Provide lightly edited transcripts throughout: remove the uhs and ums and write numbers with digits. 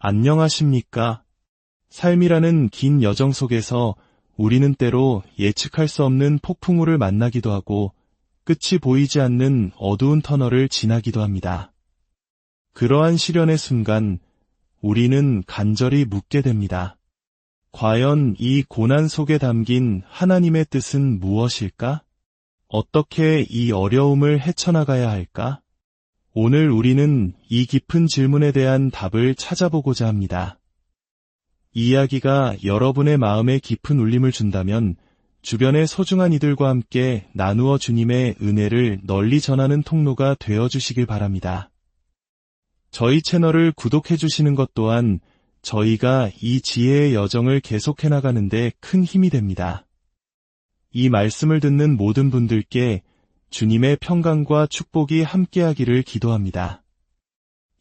안녕하십니까? 삶이라는 긴 여정 속에서 우리는 때로 예측할 수 없는 폭풍우를 만나기도 하고 끝이 보이지 않는 어두운 터널을 지나기도 합니다. 그러한 시련의 순간 우리는 간절히 묻게 됩니다. 과연 이 고난 속에 담긴 하나님의 뜻은 무엇일까? 어떻게 이 어려움을 헤쳐나가야 할까? 오늘 우리는 이 깊은 질문에 대한 답을 찾아보고자 합니다. 이 이야기가 여러분의 마음에 깊은 울림을 준다면 주변의 소중한 이들과 함께 나누어 주님의 은혜를 널리 전하는 통로가 되어주시길 바랍니다. 저희 채널을 구독해 주시는 것 또한 저희가 이 지혜의 여정을 계속해 나가는데 큰 힘이 됩니다. 이 말씀을 듣는 모든 분들께 주님의 평강과 축복이 함께하기를 기도합니다.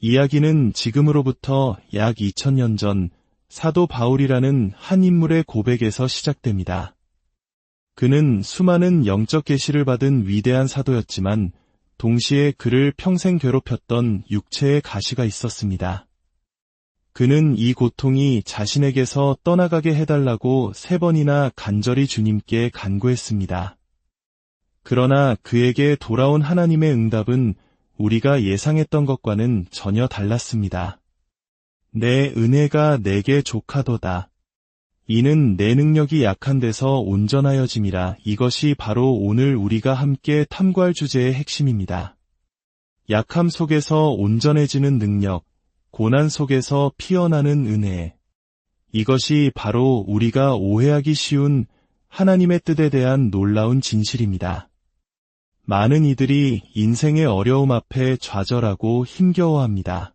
이야기는 지금으로부터 약 2000년 전 사도 바울이라는 한 인물의 고백에서 시작됩니다. 그는 수많은 영적 계시를 받은 위대한 사도였지만 동시에 그를 평생 괴롭혔던 육체의 가시가 있었습니다. 그는 이 고통이 자신에게서 떠나가게 해달라고 3번이나 간절히 주님께 간구했습니다. 그러나 그에게 돌아온 하나님의 응답은 우리가 예상했던 것과는 전혀 달랐습니다. 내 은혜가 내게 족하도다. 이는 내 능력이 약한 데서 온전하여짐이라. 이것이 바로 오늘 우리가 함께 탐구할 주제의 핵심입니다. 약함 속에서 온전해지는 능력, 고난 속에서 피어나는 은혜. 이것이 바로 우리가 오해하기 쉬운 하나님의 뜻에 대한 놀라운 진실입니다. 많은 이들이 인생의 어려움 앞에 좌절하고 힘겨워합니다.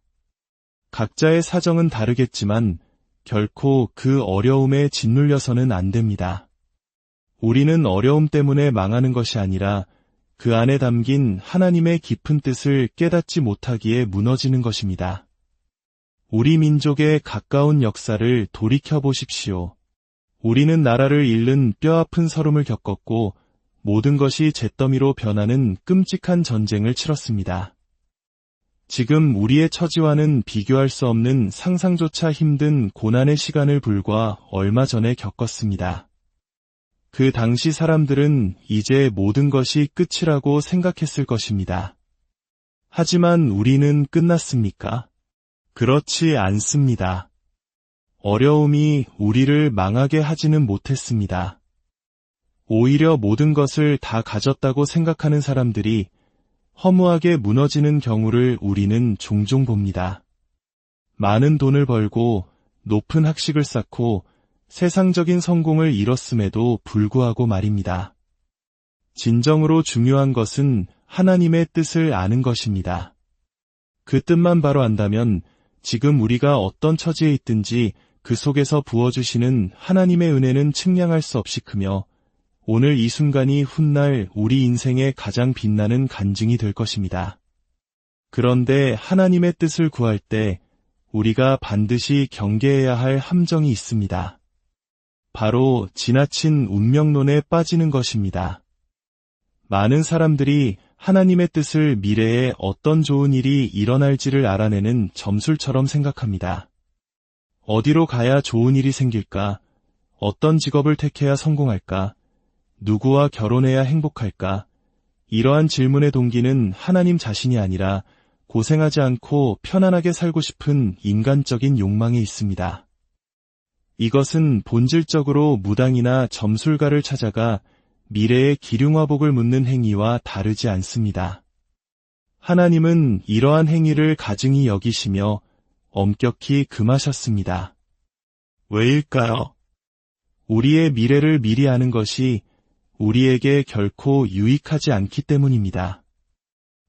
각자의 사정은 다르겠지만 결코 그 어려움에 짓눌려서는 안 됩니다. 우리는 어려움 때문에 망하는 것이 아니라 그 안에 담긴 하나님의 깊은 뜻을 깨닫지 못하기에 무너지는 것입니다. 우리 민족의 가까운 역사를 돌이켜보십시오. 우리는 나라를 잃는 뼈아픈 서름을 겪었고 모든 것이 잿더미로 변하는 끔찍한 전쟁을 치렀습니다. 지금 우리의 처지와는 비교할 수 없는 상상조차 힘든 고난의 시간을 불과 얼마 전에 겪었습니다. 그 당시 사람들은 이제 모든 것이 끝이라고 생각했을 것입니다. 하지만 우리는 끝났습니까? 그렇지 않습니다. 어려움이 우리를 망하게 하지는 못했습니다. 오히려 모든 것을 다 가졌다고 생각하는 사람들이 허무하게 무너지는 경우를 우리는 종종 봅니다. 많은 돈을 벌고 높은 학식을 쌓고 세상적인 성공을 이뤘음에도 불구하고 말입니다. 진정으로 중요한 것은 하나님의 뜻을 아는 것입니다. 그 뜻만 바로 안다면 지금 우리가 어떤 처지에 있든지 그 속에서 부어주시는 하나님의 은혜는 측량할 수 없이 크며 오늘 이 순간이 훗날 우리 인생의 가장 빛나는 간증이 될 것입니다. 그런데 하나님의 뜻을 구할 때 우리가 반드시 경계해야 할 함정이 있습니다. 바로 지나친 운명론에 빠지는 것입니다. 많은 사람들이 하나님의 뜻을 미래에 어떤 좋은 일이 일어날지를 알아내는 점술처럼 생각합니다. 어디로 가야 좋은 일이 생길까? 어떤 직업을 택해야 성공할까? 누구와 결혼해야 행복할까? 이러한 질문의 동기는 하나님 자신이 아니라 고생하지 않고 편안하게 살고 싶은 인간적인 욕망에 있습니다. 이것은 본질적으로 무당이나 점술가를 찾아가 미래의 기륭화복을 묻는 행위와 다르지 않습니다. 하나님은 이러한 행위를 가증히 여기시며 엄격히 금하셨습니다. 왜일까요? 우리의 미래를 미리 아는 것이 우리에게 결코 유익하지 않기 때문입니다.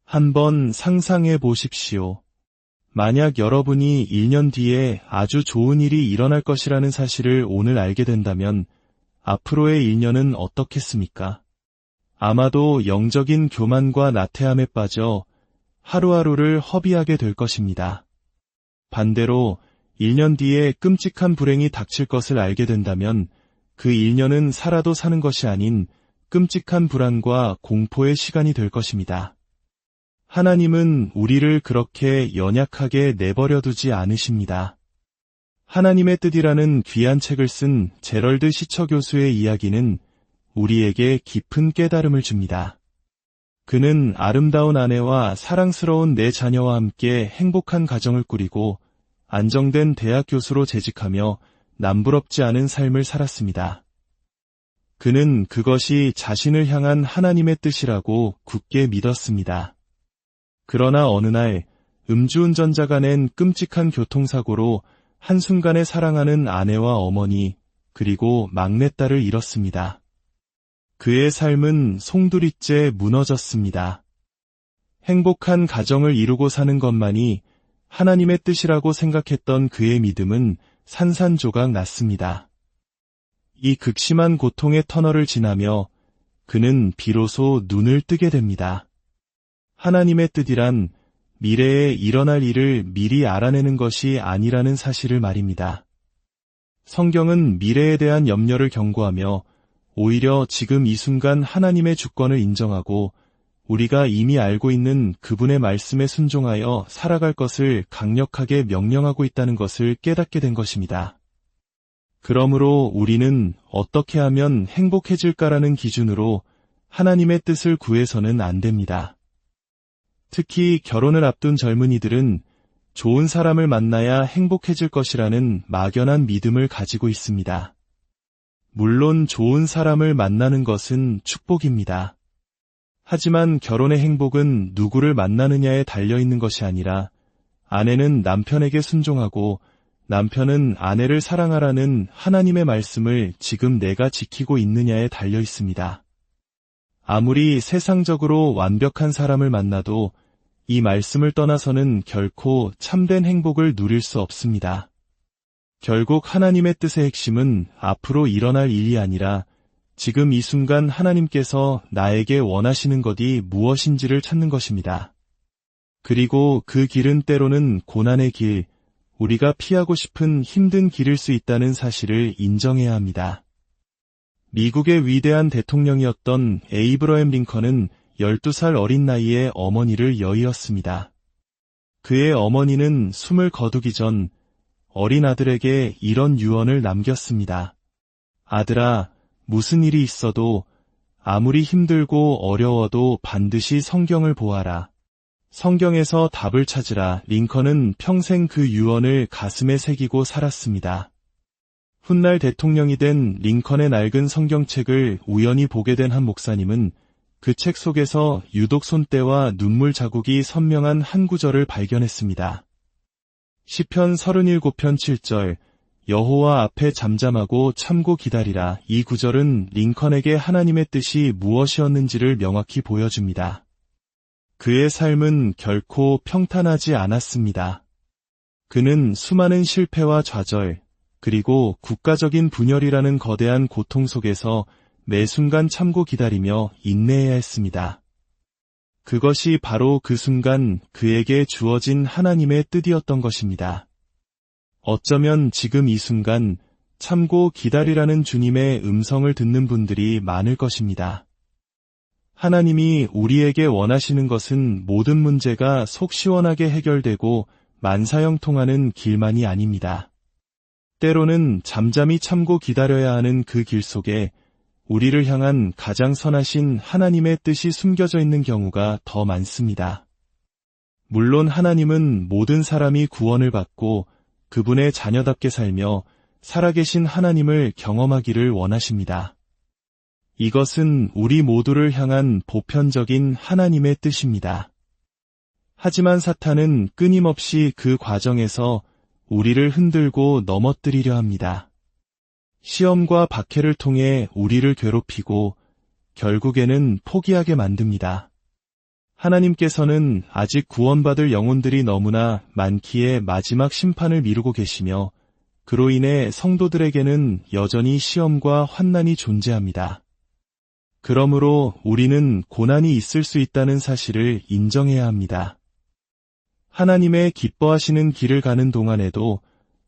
한번 상상해 보십시오. 만약 여러분이 1년 뒤에 아주 좋은 일이 일어날 것이라는 사실을 오늘 알게 된다면 앞으로의 1년은 어떻겠습니까? 아마도 영적인 교만과 나태함에 빠져 하루하루를 허비하게 될 것입니다. 반대로 1년 뒤에 끔찍한 불행이 닥칠 것을 알게 된다면 그 1년은 살아도 사는 것이 아닌 끔찍한 불안과 공포의 시간이 될 것입니다. 하나님은 우리를 그렇게 연약하게 내버려 두지 않으십니다. 하나님의 뜻이라는 귀한 책을 쓴 제럴드 시처 교수의 이야기는 우리에게 깊은 깨달음을 줍니다. 그는 아름다운 아내와 사랑스러운 네 자녀와 함께 행복한 가정을 꾸리고 안정된 대학 교수로 재직하며 남부럽지 않은 삶을 살았습니다. 그는 그것이 자신을 향한 하나님의 뜻이라고 굳게 믿었습니다. 그러나 어느 날 음주운전자가 낸 끔찍한 교통사고로 한순간에 사랑하는 아내와 어머니 그리고 막내딸을 잃었습니다. 그의 삶은 송두리째 무너졌습니다. 행복한 가정을 이루고 사는 것만이 하나님의 뜻이라고 생각했던 그의 믿음은 산산조각 났습니다. 이 극심한 고통의 터널을 지나며 그는 비로소 눈을 뜨게 됩니다. 하나님의 뜻이란 미래에 일어날 일을 미리 알아내는 것이 아니라는 사실을 말입니다. 성경은 미래에 대한 염려를 경고하며 오히려 지금 이 순간 하나님의 주권을 인정하고 우리가 이미 알고 있는 그분의 말씀에 순종하여 살아갈 것을 강력하게 명령하고 있다는 것을 깨닫게 된 것입니다. 그러므로 우리는 어떻게 하면 행복해질까라는 기준으로 하나님의 뜻을 구해서는 안 됩니다. 특히 결혼을 앞둔 젊은이들은 좋은 사람을 만나야 행복해질 것이라는 막연한 믿음을 가지고 있습니다. 물론 좋은 사람을 만나는 것은 축복입니다. 하지만 결혼의 행복은 누구를 만나느냐에 달려있는 것이 아니라 아내는 남편에게 순종하고 남편은 아내를 사랑하라는 하나님의 말씀을 지금 내가 지키고 있느냐에 달려 있습니다. 아무리 세상적으로 완벽한 사람을 만나도 이 말씀을 떠나서는 결코 참된 행복을 누릴 수 없습니다. 결국 하나님의 뜻의 핵심은 앞으로 일어날 일이 아니라 지금 이 순간 하나님께서 나에게 원하시는 것이 무엇인지를 찾는 것입니다. 그리고 그 길은 때로는 고난의 길, 우리가 피하고 싶은 힘든 길일 수 있다는 사실을 인정해야 합니다. 미국의 위대한 대통령이었던 에이브러햄 링컨은 12살 어린 나이에 어머니를 여의었습니다. 그의 어머니는 숨을 거두기 전 어린 아들에게 이런 유언을 남겼습니다. 아들아, 무슨 일이 있어도 아무리 힘들고 어려워도 반드시 성경을 보아라. 성경에서 답을 찾으라. 링컨은 평생 그 유언을 가슴에 새기고 살았습니다. 훗날 대통령이 된 링컨의 낡은 성경책을 우연히 보게 된 한 목사님은 그 책 속에서 유독 손때와 눈물 자국이 선명한 한 구절을 발견했습니다. 시편 37편 7절, 여호와 앞에 잠잠하고 참고 기다리라. 이 구절은 링컨에게 하나님의 뜻이 무엇이었는지를 명확히 보여줍니다. 그의 삶은 결코 평탄하지 않았습니다. 그는 수많은 실패와 좌절, 그리고 국가적인 분열이라는 거대한 고통 속에서 매 순간 참고 기다리며 인내해야 했습니다. 그것이 바로 그 순간 그에게 주어진 하나님의 뜻이었던 것입니다. 어쩌면 지금 이 순간 참고 기다리라는 주님의 음성을 듣는 분들이 많을 것입니다. 하나님이 우리에게 원하시는 것은 모든 문제가 속 시원하게 해결되고 만사형통하는 길만이 아닙니다. 때로는 잠잠히 참고 기다려야 하는 그 길 속에 우리를 향한 가장 선하신 하나님의 뜻이 숨겨져 있는 경우가 더 많습니다. 물론 하나님은 모든 사람이 구원을 받고 그분의 자녀답게 살며 살아계신 하나님을 경험하기를 원하십니다. 이것은 우리 모두를 향한 보편적인 하나님의 뜻입니다. 하지만 사탄은 끊임없이 그 과정에서 우리를 흔들고 넘어뜨리려 합니다. 시험과 박해를 통해 우리를 괴롭히고 결국에는 포기하게 만듭니다. 하나님께서는 아직 구원받을 영혼들이 너무나 많기에 마지막 심판을 미루고 계시며 그로 인해 성도들에게는 여전히 시험과 환난이 존재합니다. 그러므로 우리는 고난이 있을 수 있다는 사실을 인정해야 합니다. 하나님의 기뻐하시는 길을 가는 동안에도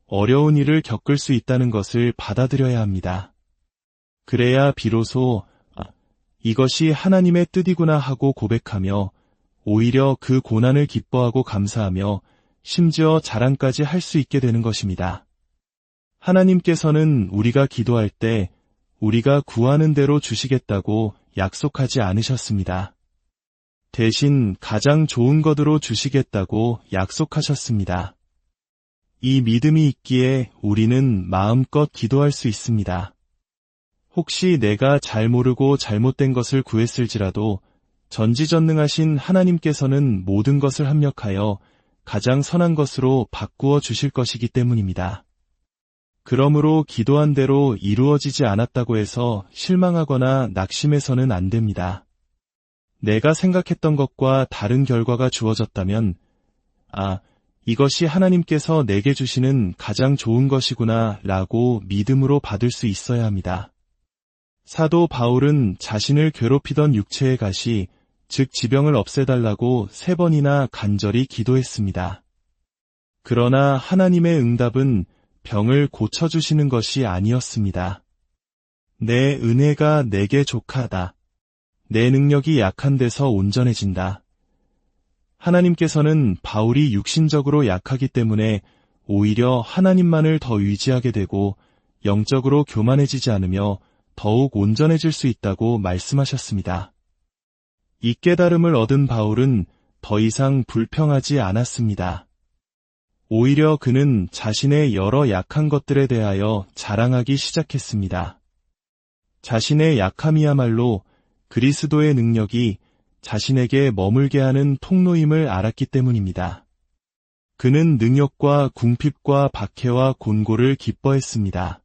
어려운 일을 겪을 수 있다는 것을 받아들여야 합니다. 그래야 비로소 이것이 하나님의 뜻이구나 하고 고백하며 오히려 그 고난을 기뻐하고 감사하며 심지어 자랑까지 할 수 있게 되는 것입니다. 하나님께서는 우리가 기도할 때 우리가 구하는 대로 주시겠다고 약속하지 않으셨습니다. 대신 가장 좋은 것으로 주시겠다고 약속하셨습니다. 이 믿음이 있기에 우리는 마음껏 기도할 수 있습니다. 혹시 내가 잘 모르고 잘못된 것을 구했을지라도 전지전능하신 하나님께서는 모든 것을 합력하여 가장 선한 것으로 바꾸어 주실 것이기 때문입니다. 그러므로 기도한 대로 이루어지지 않았다고 해서 실망하거나 낙심해서는 안 됩니다. 내가 생각했던 것과 다른 결과가 주어졌다면, 이것이 하나님께서 내게 주시는 가장 좋은 것이구나 라고 믿음으로 받을 수 있어야 합니다. 사도 바울은 자신을 괴롭히던 육체의 가시, 즉 지병을 없애달라고 3번이나 간절히 기도했습니다. 그러나 하나님의 응답은 병을 고쳐주시는 것이 아니었습니다. 내 은혜가 내게 족하다. 내 능력이 약한 데서 온전해진다. 하나님께서는 바울이 육신적으로 약하기 때문에 오히려 하나님만을 더 의지하게 되고 영적으로 교만해지지 않으며 더욱 온전해질 수 있다고 말씀하셨습니다. 이 깨달음을 얻은 바울은 더 이상 불평하지 않았습니다. 오히려 그는 자신의 여러 약한 것들에 대하여 자랑하기 시작했습니다. 자신의 약함이야말로 그리스도의 능력이 자신에게 머물게 하는 통로임을 알았기 때문입니다. 그는 능욕과 궁핍과 박해와 곤고를 기뻐했습니다.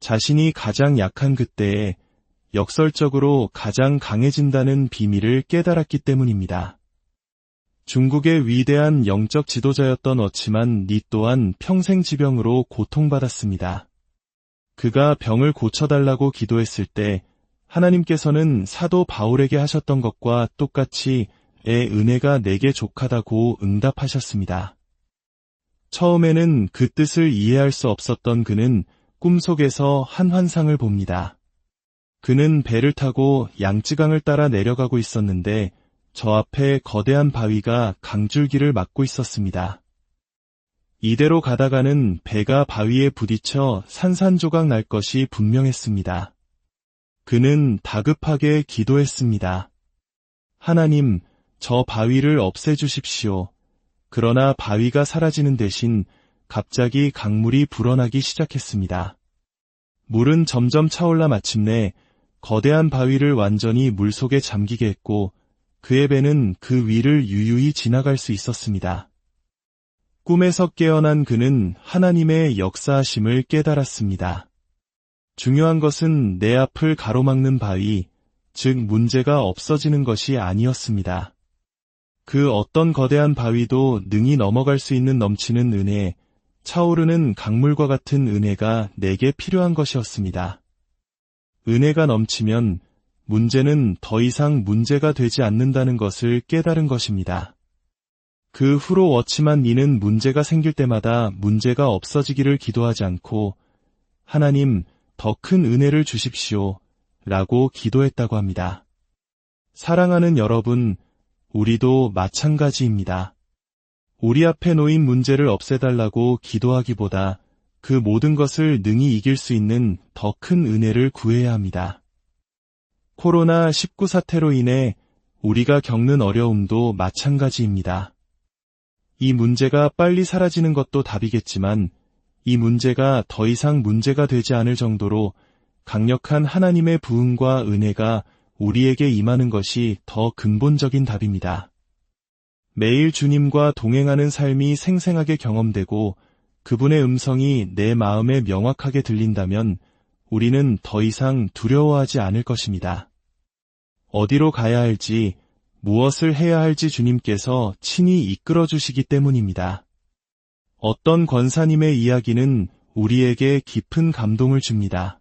자신이 가장 약한 그때에 역설적으로 가장 강해진다는 비밀을 깨달았기 때문입니다. 중국의 위대한 영적 지도자였던 어치만 니 또한 평생 지병으로 고통받았습니다. 그가 병을 고쳐달라고 기도했을 때 하나님께서는 사도 바울에게 하셨던 것과 똑같이 의 은혜가 내게 족하다고 응답하셨습니다. 처음에는 그 뜻을 이해할 수 없었던 그는 꿈속에서 한 환상을 봅니다. 그는 배를 타고 양쯔강을 따라 내려가고 있었는데 저 앞에 거대한 바위가 강줄기를 막고 있었습니다. 이대로 가다가는 배가 바위에 부딪혀 산산조각 날 것이 분명했습니다. 그는 다급하게 기도했습니다. 하나님, 저 바위를 없애주십시오. 그러나 바위가 사라지는 대신 갑자기 강물이 불어나기 시작했습니다. 물은 점점 차올라 마침내 거대한 바위를 완전히 물속에 잠기게 했고 그의 배는 그 위를 유유히 지나갈 수 있었습니다. 꿈에서 깨어난 그는 하나님의 역사하심을 깨달았습니다. 중요한 것은 내 앞을 가로막는 바위, 즉 문제가 없어지는 것이 아니었습니다. 그 어떤 거대한 바위도 능히 넘어갈 수 있는 넘치는 은혜, 차오르는 강물과 같은 은혜가 내게 필요한 것이었습니다. 은혜가 넘치면 문제는 더 이상 문제가 되지 않는다는 것을 깨달은 것입니다. 그 후로 워치만 니는 문제가 생길 때마다 문제가 없어지기를 기도하지 않고 하나님, 더 큰 은혜를 주십시오 라고 기도했다고 합니다. 사랑하는 여러분, 우리도 마찬가지입니다. 우리 앞에 놓인 문제를 없애달라고 기도하기보다 그 모든 것을 능히 이길 수 있는 더 큰 은혜를 구해야 합니다. 코로나19 사태로 인해 우리가 겪는 어려움도 마찬가지입니다. 이 문제가 빨리 사라지는 것도 답이겠지만 이 문제가 더 이상 문제가 되지 않을 정도로 강력한 하나님의 부흥과 은혜가 우리에게 임하는 것이 더 근본적인 답입니다. 매일 주님과 동행하는 삶이 생생하게 경험되고 그분의 음성이 내 마음에 명확하게 들린다면 우리는 더 이상 두려워하지 않을 것입니다. 어디로 가야 할지, 무엇을 해야 할지 주님께서 친히 이끌어 주시기 때문입니다. 어떤 권사님의 이야기는 우리에게 깊은 감동을 줍니다.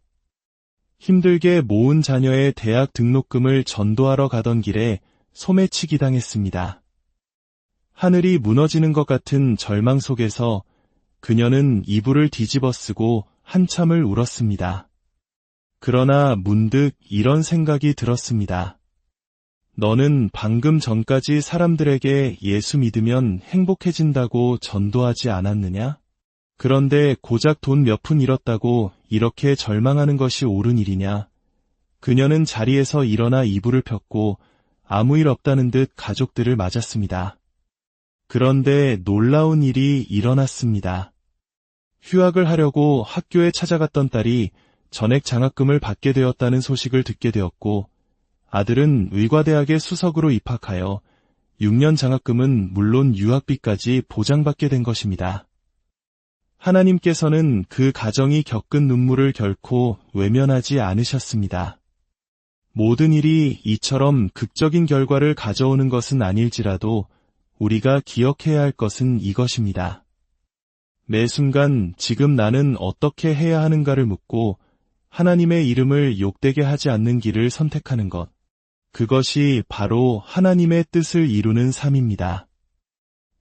힘들게 모은 자녀의 대학 등록금을 전도하러 가던 길에 소매치기 당했습니다. 하늘이 무너지는 것 같은 절망 속에서 그녀는 이불을 뒤집어 쓰고 한참을 울었습니다. 그러나 문득 이런 생각이 들었습니다. 너는 방금 전까지 사람들에게 예수 믿으면 행복해진다고 전도하지 않았느냐? 그런데 고작 돈 몇 푼 잃었다고 이렇게 절망하는 것이 옳은 일이냐? 그녀는 자리에서 일어나 이불을 폈고 아무 일 없다는 듯 가족들을 맞았습니다. 그런데 놀라운 일이 일어났습니다. 휴학을 하려고 학교에 찾아갔던 딸이 전액 장학금을 받게 되었다는 소식을 듣게 되었고, 아들은 의과대학에 수석으로 입학하여 6년 장학금은 물론 유학비까지 보장받게 된 것입니다. 하나님께서는 그 가정이 겪은 눈물을 결코 외면하지 않으셨습니다. 모든 일이 이처럼 극적인 결과를 가져오는 것은 아닐지라도 우리가 기억해야 할 것은 이것입니다. 매 순간 지금 나는 어떻게 해야 하는가를 묻고 하나님의 이름을 욕되게 하지 않는 길을 선택하는 것. 그것이 바로 하나님의 뜻을 이루는 삶입니다.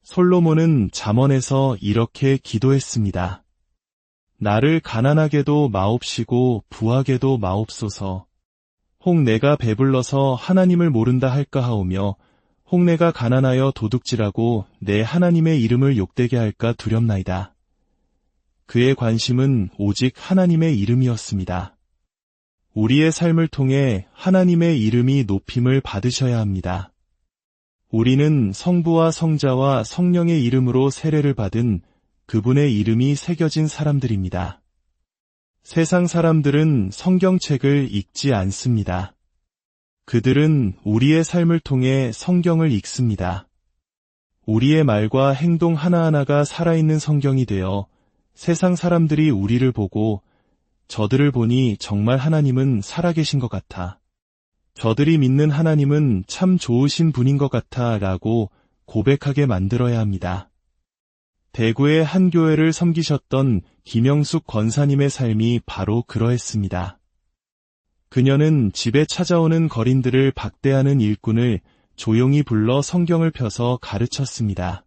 솔로몬은 잠언에서 이렇게 기도했습니다. 나를 가난하게도 마옵시고 부하게도 마옵소서. 혹 내가 배불러서 하나님을 모른다 할까 하오며 혹 내가 가난하여 도둑질하고 내 하나님의 이름을 욕되게 할까 두렵나이다. 그의 관심은 오직 하나님의 이름이었습니다. 우리의 삶을 통해 하나님의 이름이 높임을 받으셔야 합니다. 우리는 성부와 성자와 성령의 이름으로 세례를 받은 그분의 이름이 새겨진 사람들입니다. 세상 사람들은 성경책을 읽지 않습니다. 그들은 우리의 삶을 통해 성경을 읽습니다. 우리의 말과 행동 하나하나가 살아있는 성경이 되어 세상 사람들이 우리를 보고 저들을 보니 정말 하나님은 살아계신 것 같아. 저들이 믿는 하나님은 참 좋으신 분인 것 같아 라고 고백하게 만들어야 합니다. 대구의 한 교회를 섬기셨던 김영숙 권사님의 삶이 바로 그러했습니다. 그녀는 집에 찾아오는 거린들을 박대하는 일꾼을 조용히 불러 성경을 펴서 가르쳤습니다.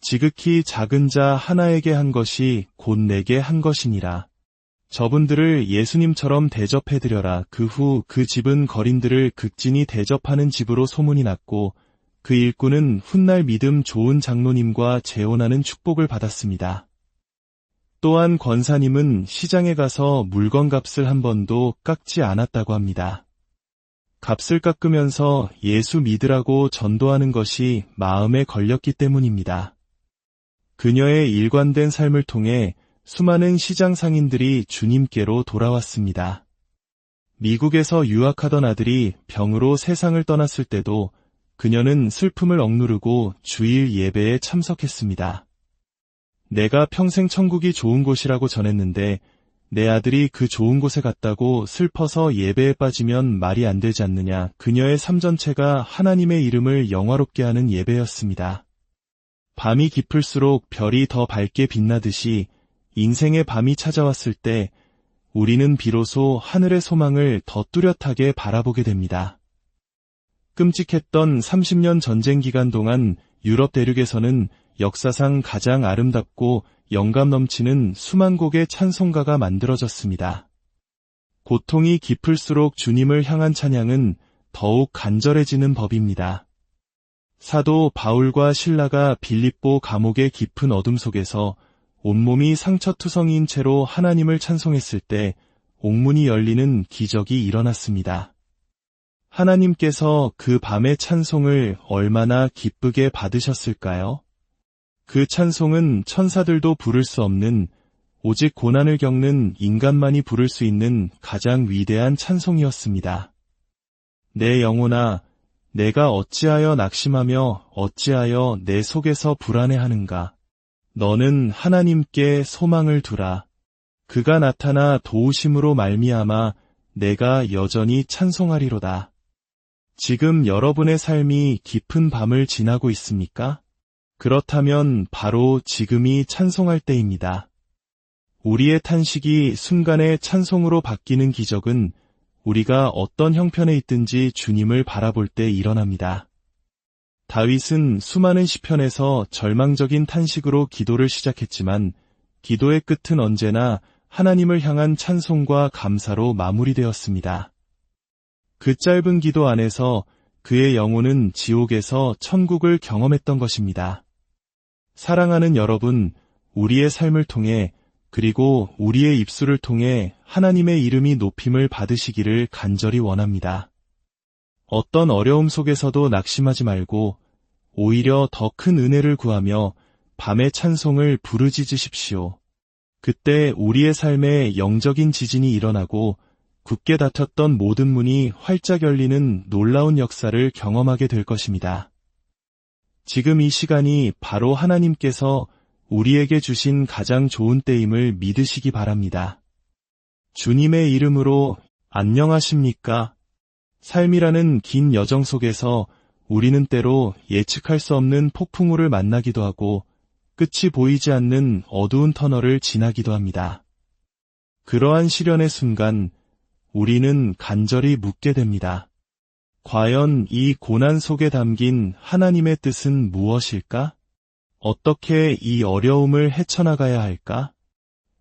지극히 작은 자 하나에게 한 것이 곧 내게 한 것이니라. 저분들을 예수님처럼 대접해드려라. 그 후 그 집은 거린들을 극진히 대접하는 집으로 소문이 났고 그 일꾼은 훗날 믿음 좋은 장로님과 재혼하는 축복을 받았습니다. 또한 권사님은 시장에 가서 물건 값을 한 번도 깎지 않았다고 합니다. 값을 깎으면서 예수 믿으라고 전도하는 것이 마음에 걸렸기 때문입니다. 그녀의 일관된 삶을 통해 수많은 시장 상인들이 주님께로 돌아왔습니다. 미국에서 유학하던 아들이 병으로 세상을 떠났을 때도 그녀는 슬픔을 억누르고 주일 예배에 참석했습니다. 내가 평생 천국이 좋은 곳이라고 전했는데 내 아들이 그 좋은 곳에 갔다고 슬퍼서 예배에 빠지면 말이 안 되지 않느냐. 그녀의 삶 전체가 하나님의 이름을 영화롭게 하는 예배였습니다. 밤이 깊을수록 별이 더 밝게 빛나듯이 인생의 밤이 찾아왔을 때 우리는 비로소 하늘의 소망을 더 뚜렷하게 바라보게 됩니다. 끔찍했던 30년 전쟁 기간 동안 유럽 대륙에서는 역사상 가장 아름답고 영감 넘치는 수만 곡의 찬송가가 만들어졌습니다. 고통이 깊을수록 주님을 향한 찬양은 더욱 간절해지는 법입니다. 사도 바울과 실라가 빌립보 감옥의 깊은 어둠 속에서 온몸이 상처투성이인 채로 하나님을 찬송했을 때 옥문이 열리는 기적이 일어났습니다. 하나님께서 그 밤의 찬송을 얼마나 기쁘게 받으셨을까요? 그 찬송은 천사들도 부를 수 없는, 오직 고난을 겪는 인간만이 부를 수 있는 가장 위대한 찬송이었습니다. 내 영혼아, 내가 어찌하여 낙심하며 어찌하여 내 속에서 불안해하는가? 너는 하나님께 소망을 두라. 그가 나타나 도우심으로 말미암아 내가 여전히 찬송하리로다. 지금 여러분의 삶이 깊은 밤을 지나고 있습니까? 그렇다면 바로 지금이 찬송할 때입니다. 우리의 탄식이 순간의 찬송으로 바뀌는 기적은 우리가 어떤 형편에 있든지 주님을 바라볼 때 일어납니다. 다윗은 수많은 시편에서 절망적인 탄식으로 기도를 시작했지만 기도의 끝은 언제나 하나님을 향한 찬송과 감사로 마무리되었습니다. 그 짧은 기도 안에서 그의 영혼은 지옥에서 천국을 경험했던 것입니다. 사랑하는 여러분, 우리의 삶을 통해 그리고 우리의 입술을 통해 하나님의 이름이 높임을 받으시기를 간절히 원합니다. 어떤 어려움 속에서도 낙심하지 말고 오히려 더 큰 은혜를 구하며 밤의 찬송을 부르짖으십시오. 그때 우리의 삶에 영적인 지진이 일어나고 굳게 닫혔던 모든 문이 활짝 열리는 놀라운 역사를 경험하게 될 것입니다. 지금 이 시간이 바로 하나님께서 우리에게 주신 가장 좋은 때임을 믿으시기 바랍니다. 주님의 이름으로 안녕하십니까? 삶이라는 긴 여정 속에서 우리는 때로 예측할 수 없는 폭풍우를 만나기도 하고 끝이 보이지 않는 어두운 터널을 지나기도 합니다. 그러한 시련의 순간 우리는 간절히 묻게 됩니다. 과연 이 고난 속에 담긴 하나님의 뜻은 무엇일까? 어떻게 이 어려움을 헤쳐나가야 할까?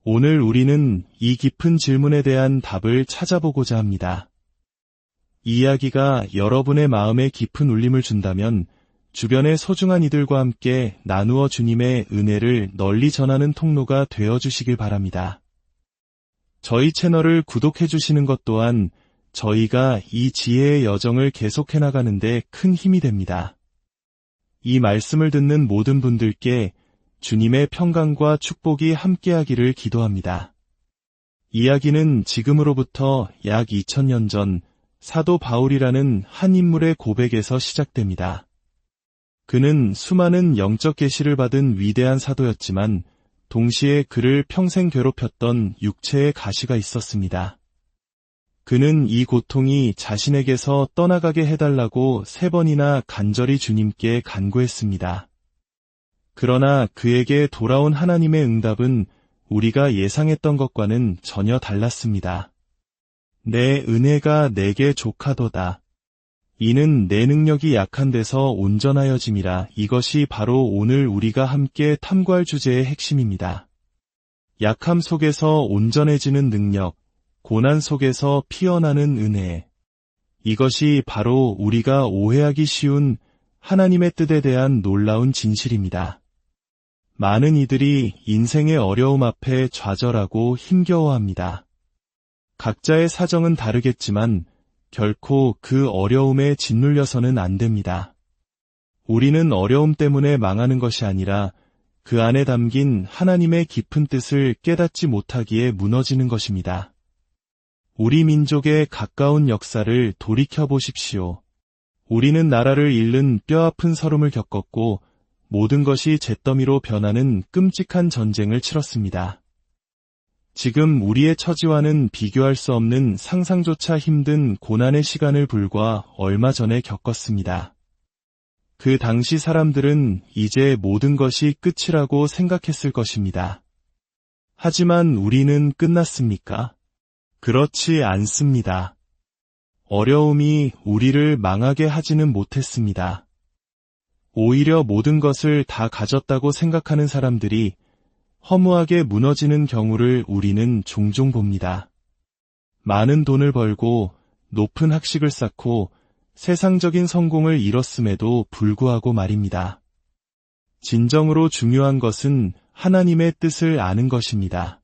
오늘 우리는 이 깊은 질문에 대한 답을 찾아보고자 합니다. 이 이야기가 여러분의 마음에 깊은 울림을 준다면 주변의 소중한 이들과 함께 나누어 주님의 은혜를 널리 전하는 통로가 되어주시길 바랍니다. 저희 채널을 구독해 주시는 것 또한 저희가 이 지혜의 여정을 계속해 나가는데 큰 힘이 됩니다. 이 말씀을 듣는 모든 분들께 주님의 평강과 축복이 함께하기를 기도합니다. 이야기는 지금으로부터 약 2000년 전 사도 바울이라는 한 인물의 고백에서 시작됩니다. 그는 수많은 영적 계시를 받은 위대한 사도였지만 동시에 그를 평생 괴롭혔던 육체의 가시가 있었습니다. 그는 이 고통이 자신에게서 떠나가게 해달라고 3번이나 간절히 주님께 간구했습니다. 그러나 그에게 돌아온 하나님의 응답은 우리가 예상했던 것과는 전혀 달랐습니다. 내 은혜가 내게 족하도다. 이는 내 능력이 약한 데서 온전하여짐이라. 이것이 바로 오늘 우리가 함께 탐구할 주제의 핵심입니다. 약함 속에서 온전해지는 능력, 고난 속에서 피어나는 은혜. 이것이 바로 우리가 오해하기 쉬운 하나님의 뜻에 대한 놀라운 진실입니다. 많은 이들이 인생의 어려움 앞에 좌절하고 힘겨워합니다. 각자의 사정은 다르겠지만 결코 그 어려움에 짓눌려서는 안 됩니다. 우리는 어려움 때문에 망하는 것이 아니라 그 안에 담긴 하나님의 깊은 뜻을 깨닫지 못하기에 무너지는 것입니다. 우리 민족의 가까운 역사를 돌이켜보십시오. 우리는 나라를 잃는 뼈아픈 서름을 겪었고 모든 것이 잿더미로 변하는 끔찍한 전쟁을 치렀습니다. 지금 우리의 처지와는 비교할 수 없는 상상조차 힘든 고난의 시간을 불과 얼마 전에 겪었습니다. 그 당시 사람들은 이제 모든 것이 끝이라고 생각했을 것입니다. 하지만 우리는 끝났습니까? 그렇지 않습니다. 어려움이 우리를 망하게 하지는 못했습니다. 오히려 모든 것을 다 가졌다고 생각하는 사람들이 허무하게 무너지는 경우를 우리는 종종 봅니다. 많은 돈을 벌고 높은 학식을 쌓고 세상적인 성공을 이뤘음에도 불구하고 말입니다. 진정으로 중요한 것은 하나님의 뜻을 아는 것입니다.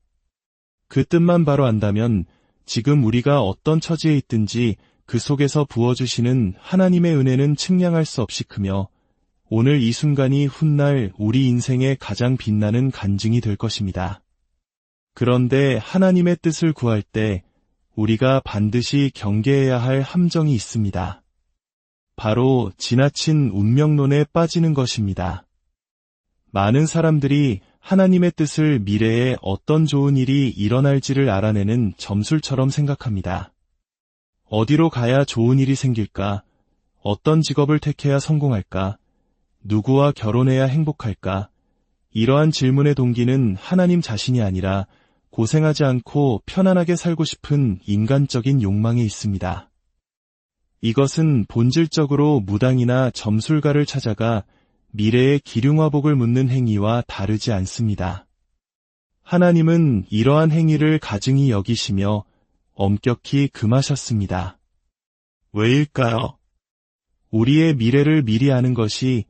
그 뜻만 바로 안다면 지금 우리가 어떤 처지에 있든지 그 속에서 부어주시는 하나님의 은혜는 측량할 수 없이 크며 오늘 이 순간이 훗날 우리 인생의 가장 빛나는 간증이 될 것입니다. 그런데 하나님의 뜻을 구할 때 우리가 반드시 경계해야 할 함정이 있습니다. 바로 지나친 운명론에 빠지는 것입니다. 많은 사람들이 하나님의 뜻을 미래에 어떤 좋은 일이 일어날지를 알아내는 점술처럼 생각합니다. 어디로 가야 좋은 일이 생길까? 어떤 직업을 택해야 성공할까? 누구와 결혼해야 행복할까? 이러한 질문의 동기는 하나님 자신이 아니라 고생하지 않고 편안하게 살고 싶은 인간적인 욕망에 있습니다. 이것은 본질적으로 무당이나 점술가를 찾아가 미래의 기륭화복을 묻는 행위와 다르지 않습니다. 하나님은 이러한 행위를 가증히 여기시며 엄격히 금하셨습니다. 왜일까요? 우리의 미래를 미리 아는 것이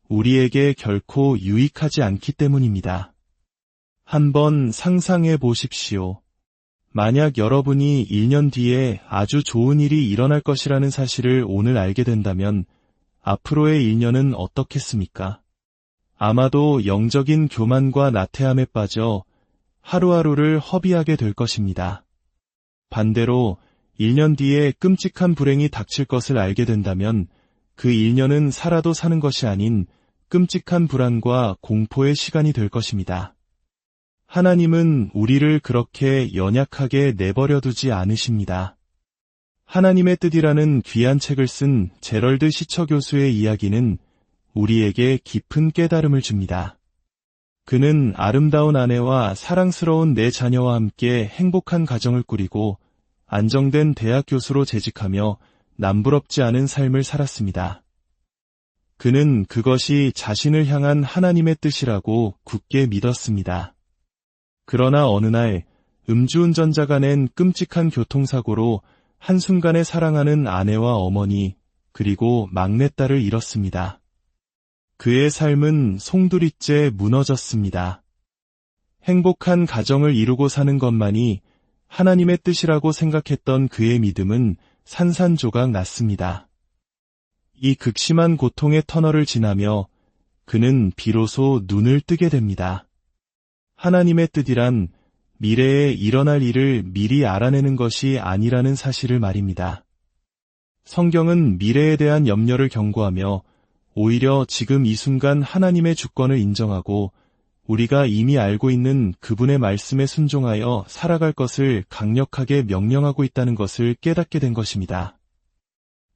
우리에게 결코 유익하지 않기 때문입니다. 한번 상상해 보십시오. 만약 여러분이 1년 뒤에 아주 좋은 일이 일어날 것이라는 사실을 오늘 알게 된다면 앞으로의 1년은 어떻겠습니까? 아마도 영적인 교만과 나태함에 빠져 하루하루를 허비하게 될 것입니다. 반대로 1년 뒤에 끔찍한 불행이 닥칠 것을 알게 된다면 그 1년은 살아도 사는 것이 아닌 끔찍한 불안과 공포의 시간이 될 것입니다. 하나님은 우리를 그렇게 연약하게 내버려 두지 않으십니다. 하나님의 뜻이라는 귀한 책을 쓴 제럴드 시처 교수의 이야기는 우리에게 깊은 깨달음을 줍니다. 그는 아름다운 아내와 사랑스러운 네 자녀와 함께 행복한 가정을 꾸리고 안정된 대학 교수로 재직하며 남부럽지 않은 삶을 살았습니다. 그는 그것이 자신을 향한 하나님의 뜻이라고 굳게 믿었습니다. 그러나 어느 날 음주운전자가 낸 끔찍한 교통사고로 한순간에 사랑하는 아내와 어머니 그리고 막내딸을 잃었습니다. 그의 삶은 송두리째 무너졌습니다. 행복한 가정을 이루고 사는 것만이 하나님의 뜻이라고 생각했던 그의 믿음은 산산조각 났습니다. 이 극심한 고통의 터널을 지나며 그는 비로소 눈을 뜨게 됩니다. 하나님의 뜻이란 미래에 일어날 일을 미리 알아내는 것이 아니라는 사실을 말입니다. 성경은 미래에 대한 염려를 경고하며 오히려 지금 이 순간 하나님의 주권을 인정하고 우리가 이미 알고 있는 그분의 말씀에 순종하여 살아갈 것을 강력하게 명령하고 있다는 것을 깨닫게 된 것입니다.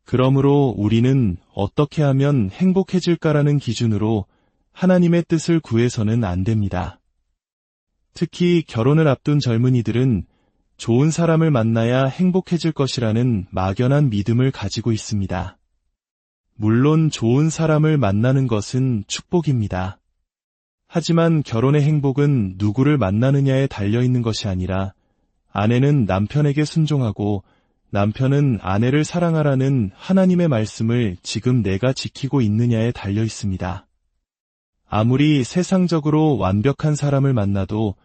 그러므로 우리는 어떻게 하면 행복해질까라는 기준으로 하나님의 뜻을 구해서는 안 됩니다. 특히 결혼을 앞둔 젊은이들은 좋은 사람을 만나야 행복해질 것이라는 막연한 믿음을 가지고 있습니다. 물론 좋은 사람을 만나는 것은 축복입니다. 하지만 결혼의 행복은 누구를 만나느냐에 달려있는 것이 아니라 아내는 남편에게 순종하고 남편은 아내를 사랑하라는 하나님의 말씀을 지금 내가 지키고 있느냐에 달려 있습니다. 아무리 세상적으로 완벽한 사람을 만나도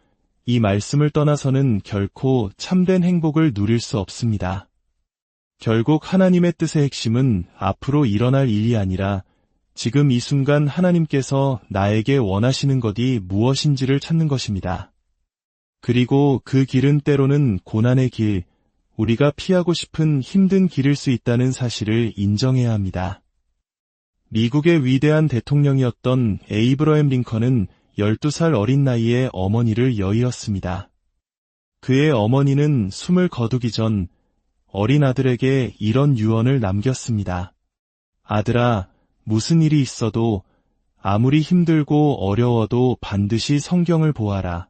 이 말씀을 떠나서는 결코 참된 행복을 누릴 수 없습니다. 결국 하나님의 뜻의 핵심은 앞으로 일어날 일이 아니라 지금 이 순간 하나님께서 나에게 원하시는 것이 무엇인지를 찾는 것입니다. 그리고 그 길은 때로는 고난의 길, 우리가 피하고 싶은 힘든 길일 수 있다는 사실을 인정해야 합니다. 미국의 위대한 대통령이었던 에이브러햄 링컨은 12살 어린 나이에 어머니를 여의었습니다. 그의 어머니는 숨을 거두기 전 어린 아들에게 이런 유언을 남겼습니다. 아들아, 무슨 일이 있어도 아무리 힘들고 어려워도 반드시 성경을 보아라.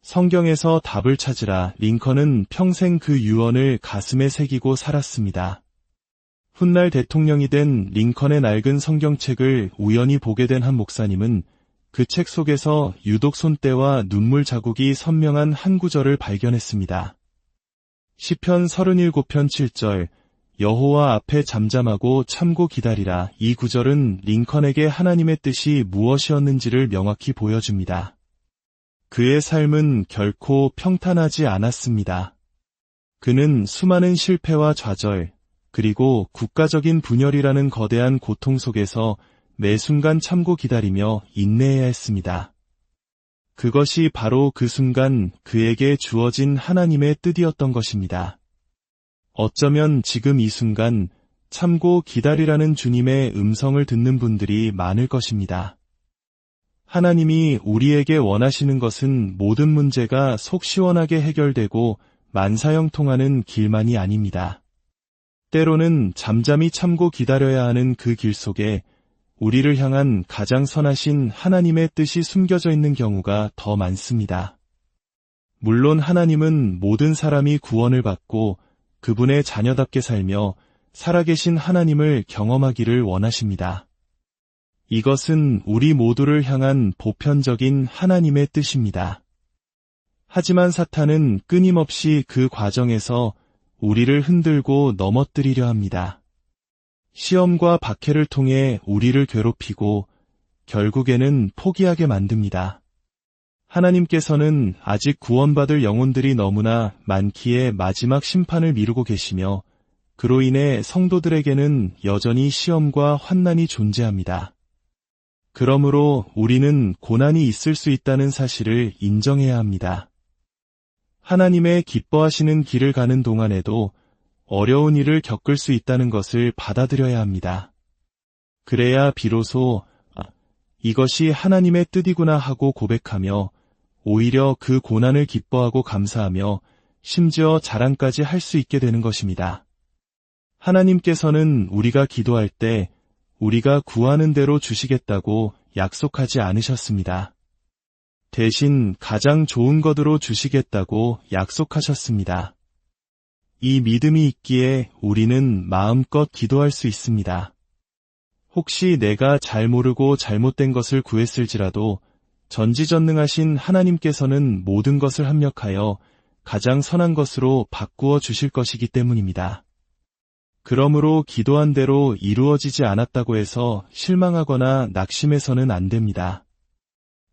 성경에서 답을 찾으라. 링컨은 평생 그 유언을 가슴에 새기고 살았습니다. 훗날 대통령이 된 링컨의 낡은 성경책을 우연히 보게 된 한 목사님은 그 책 속에서 유독 손때와 눈물 자국이 선명한 한 구절을 발견했습니다. 시편 37편 7절, 여호와 앞에 잠잠하고 참고 기다리라. 이 구절은 링컨에게 하나님의 뜻이 무엇이었는지를 명확히 보여줍니다. 그의 삶은 결코 평탄하지 않았습니다. 그는 수많은 실패와 좌절, 그리고 국가적인 분열이라는 거대한 고통 속에서 매 순간 참고 기다리며 인내해야 했습니다. 그것이 바로 그 순간 그에게 주어진 하나님의 뜻이었던 것입니다. 어쩌면 지금 이 순간 참고 기다리라는 주님의 음성을 듣는 분들이 많을 것입니다. 하나님이 우리에게 원하시는 것은 모든 문제가 속 시원하게 해결되고 만사형통하는 길만이 아닙니다. 때로는 잠잠히 참고 기다려야 하는 그 길 속에 우리를 향한 가장 선하신 하나님의 뜻이 숨겨져 있는 경우가 더 많습니다. 물론 하나님은 모든 사람이 구원을 받고 그분의 자녀답게 살며 살아계신 하나님을 경험하기를 원하십니다. 이것은 우리 모두를 향한 보편적인 하나님의 뜻입니다. 하지만 사탄은 끊임없이 그 과정에서 우리를 흔들고 넘어뜨리려 합니다. 시험과 박해를 통해 우리를 괴롭히고 결국에는 포기하게 만듭니다. 하나님께서는 아직 구원받을 영혼들이 너무나 많기에 마지막 심판을 미루고 계시며 그로 인해 성도들에게는 여전히 시험과 환난이 존재합니다. 그러므로 우리는 고난이 있을 수 있다는 사실을 인정해야 합니다. 하나님의 기뻐하시는 길을 가는 동안에도 어려운 일을 겪을 수 있다는 것을 받아들여야 합니다. 그래야 비로소 이것이 하나님의 뜻이구나 하고 고백하며 오히려 그 고난을 기뻐하고 감사하며 심지어 자랑까지 할 수 있게 되는 것입니다. 하나님께서는 우리가 기도할 때 우리가 구하는 대로 주시겠다고 약속하지 않으셨습니다. 대신 가장 좋은 것으로 주시겠다고 약속하셨습니다. 이 믿음이 있기에 우리는 마음껏 기도할 수 있습니다. 혹시 내가 잘 모르고 잘못된 것을 구했을지라도 전지전능하신 하나님께서는 모든 것을 합력하여 가장 선한 것으로 바꾸어 주실 것이기 때문입니다. 그러므로 기도한 대로 이루어지지 않았다고 해서 실망하거나 낙심해서는 안 됩니다.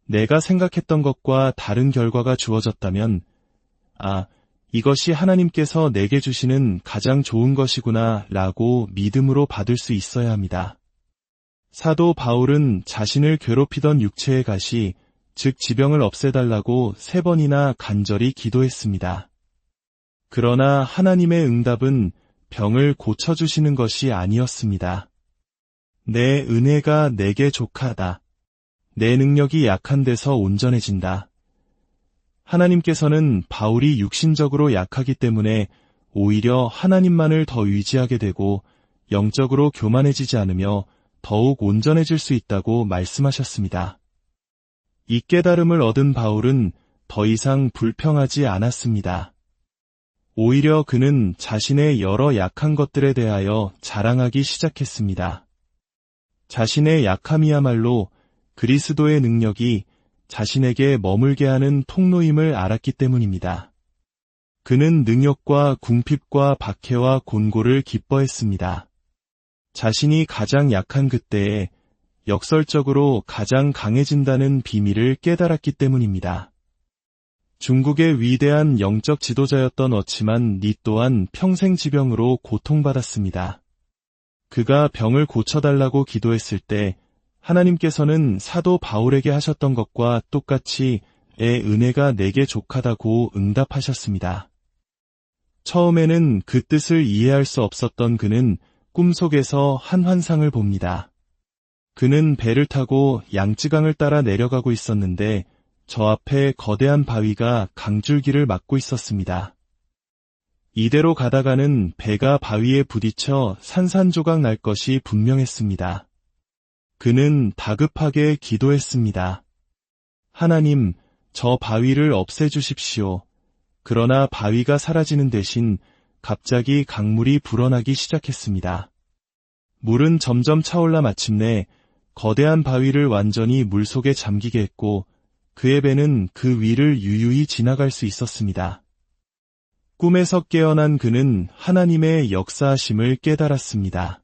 내가 생각했던 것과 다른 결과가 주어졌다면, 이것이 하나님께서 내게 주시는 가장 좋은 것이구나 라고 믿음으로 받을 수 있어야 합니다. 사도 바울은 자신을 괴롭히던 육체의 가시, 즉 지병을 없애달라고 3번이나 간절히 기도했습니다. 그러나 하나님의 응답은 병을 고쳐주시는 것이 아니었습니다. 내 은혜가 내게 족하다. 내 능력이 약한 데서 온전해진다. 하나님께서는 바울이 육신적으로 약하기 때문에 오히려 하나님만을 더 의지하게 되고 영적으로 교만해지지 않으며 더욱 온전해질 수 있다고 말씀하셨습니다. 이 깨달음을 얻은 바울은 더 이상 불평하지 않았습니다. 오히려 그는 자신의 여러 약한 것들에 대하여 자랑하기 시작했습니다. 자신의 약함이야말로 그리스도의 능력이 자신에게 머물게 하는 통로임을 알았기 때문입니다. 그는 능욕과 궁핍과 박해와 곤고를 기뻐했습니다. 자신이 가장 약한 그때에 역설적으로 가장 강해진다는 비밀을 깨달았기 때문입니다. 중국의 위대한 영적 지도자였던 어치만 니 또한 평생 지병으로 고통받았습니다. 그가 병을 고쳐달라고 기도했을 때 하나님께서는 사도 바울에게 하셨던 것과 똑같이 내 은혜가 내게 족하다고 응답하셨습니다. 처음에는 그 뜻을 이해할 수 없었던 그는 꿈속에서 한 환상을 봅니다. 그는 배를 타고 양쯔강을 따라 내려가고 있었는데 저 앞에 거대한 바위가 강줄기를 막고 있었습니다. 이대로 가다가는 배가 바위에 부딪혀 산산조각 날 것이 분명했습니다. 그는 다급하게 기도했습니다. 하나님, 저 바위를 없애주십시오. 그러나 바위가 사라지는 대신 갑자기 강물이 불어나기 시작했습니다. 물은 점점 차올라 마침내 거대한 바위를 완전히 물속에 잠기게 했고 그의 배는 그 위를 유유히 지나갈 수 있었습니다. 꿈에서 깨어난 그는 하나님의 역사하심을 깨달았습니다.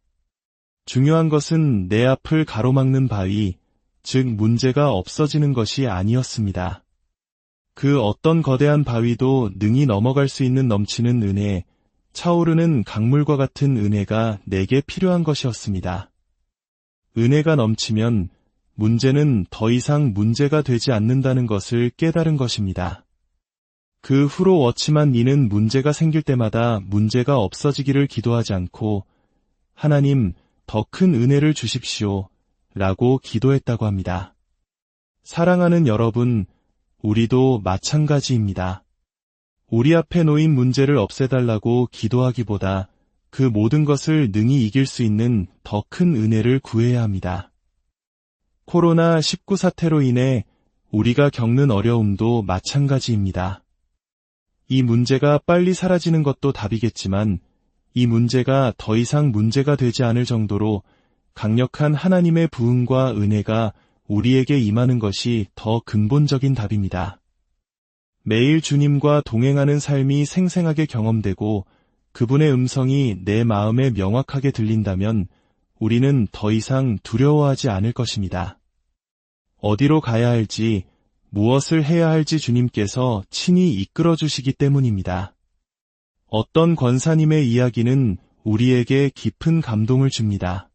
중요한 것은 내 앞을 가로막는 바위, 즉 문제가 없어지는 것이 아니었습니다. 그 어떤 거대한 바위도 능히 넘어갈 수 있는 넘치는 은혜, 차오르는 강물과 같은 은혜가 내게 필요한 것이었습니다. 은혜가 넘치면 문제는 더 이상 문제가 되지 않는다는 것을 깨달은 것입니다. 그 후로 워치만 니는 문제가 생길 때마다 문제가 없어지기를 기도하지 않고 하나님, 더 큰 은혜를 주십시오 라고 기도했다고 합니다. 사랑하는 여러분, 우리도 마찬가지입니다. 우리 앞에 놓인 문제를 없애달라고 기도하기보다 그 모든 것을 능히 이길 수 있는 더 큰 은혜를 구해야 합니다. 코로나19 사태로 인해 우리가 겪는 어려움도 마찬가지입니다. 이 문제가 빨리 사라지는 것도 답이겠지만 이 문제가 더 이상 문제가 되지 않을 정도로 강력한 하나님의 부흥과 은혜가 우리에게 임하는 것이 더 근본적인 답입니다. 매일 주님과 동행하는 삶이 생생하게 경험되고 그분의 음성이 내 마음에 명확하게 들린다면 우리는 더 이상 두려워하지 않을 것입니다. 어디로 가야 할지, 무엇을 해야 할지 주님께서 친히 이끌어 주시기 때문입니다. 어떤 권사님의 이야기는 우리에게 깊은 감동을 줍니다.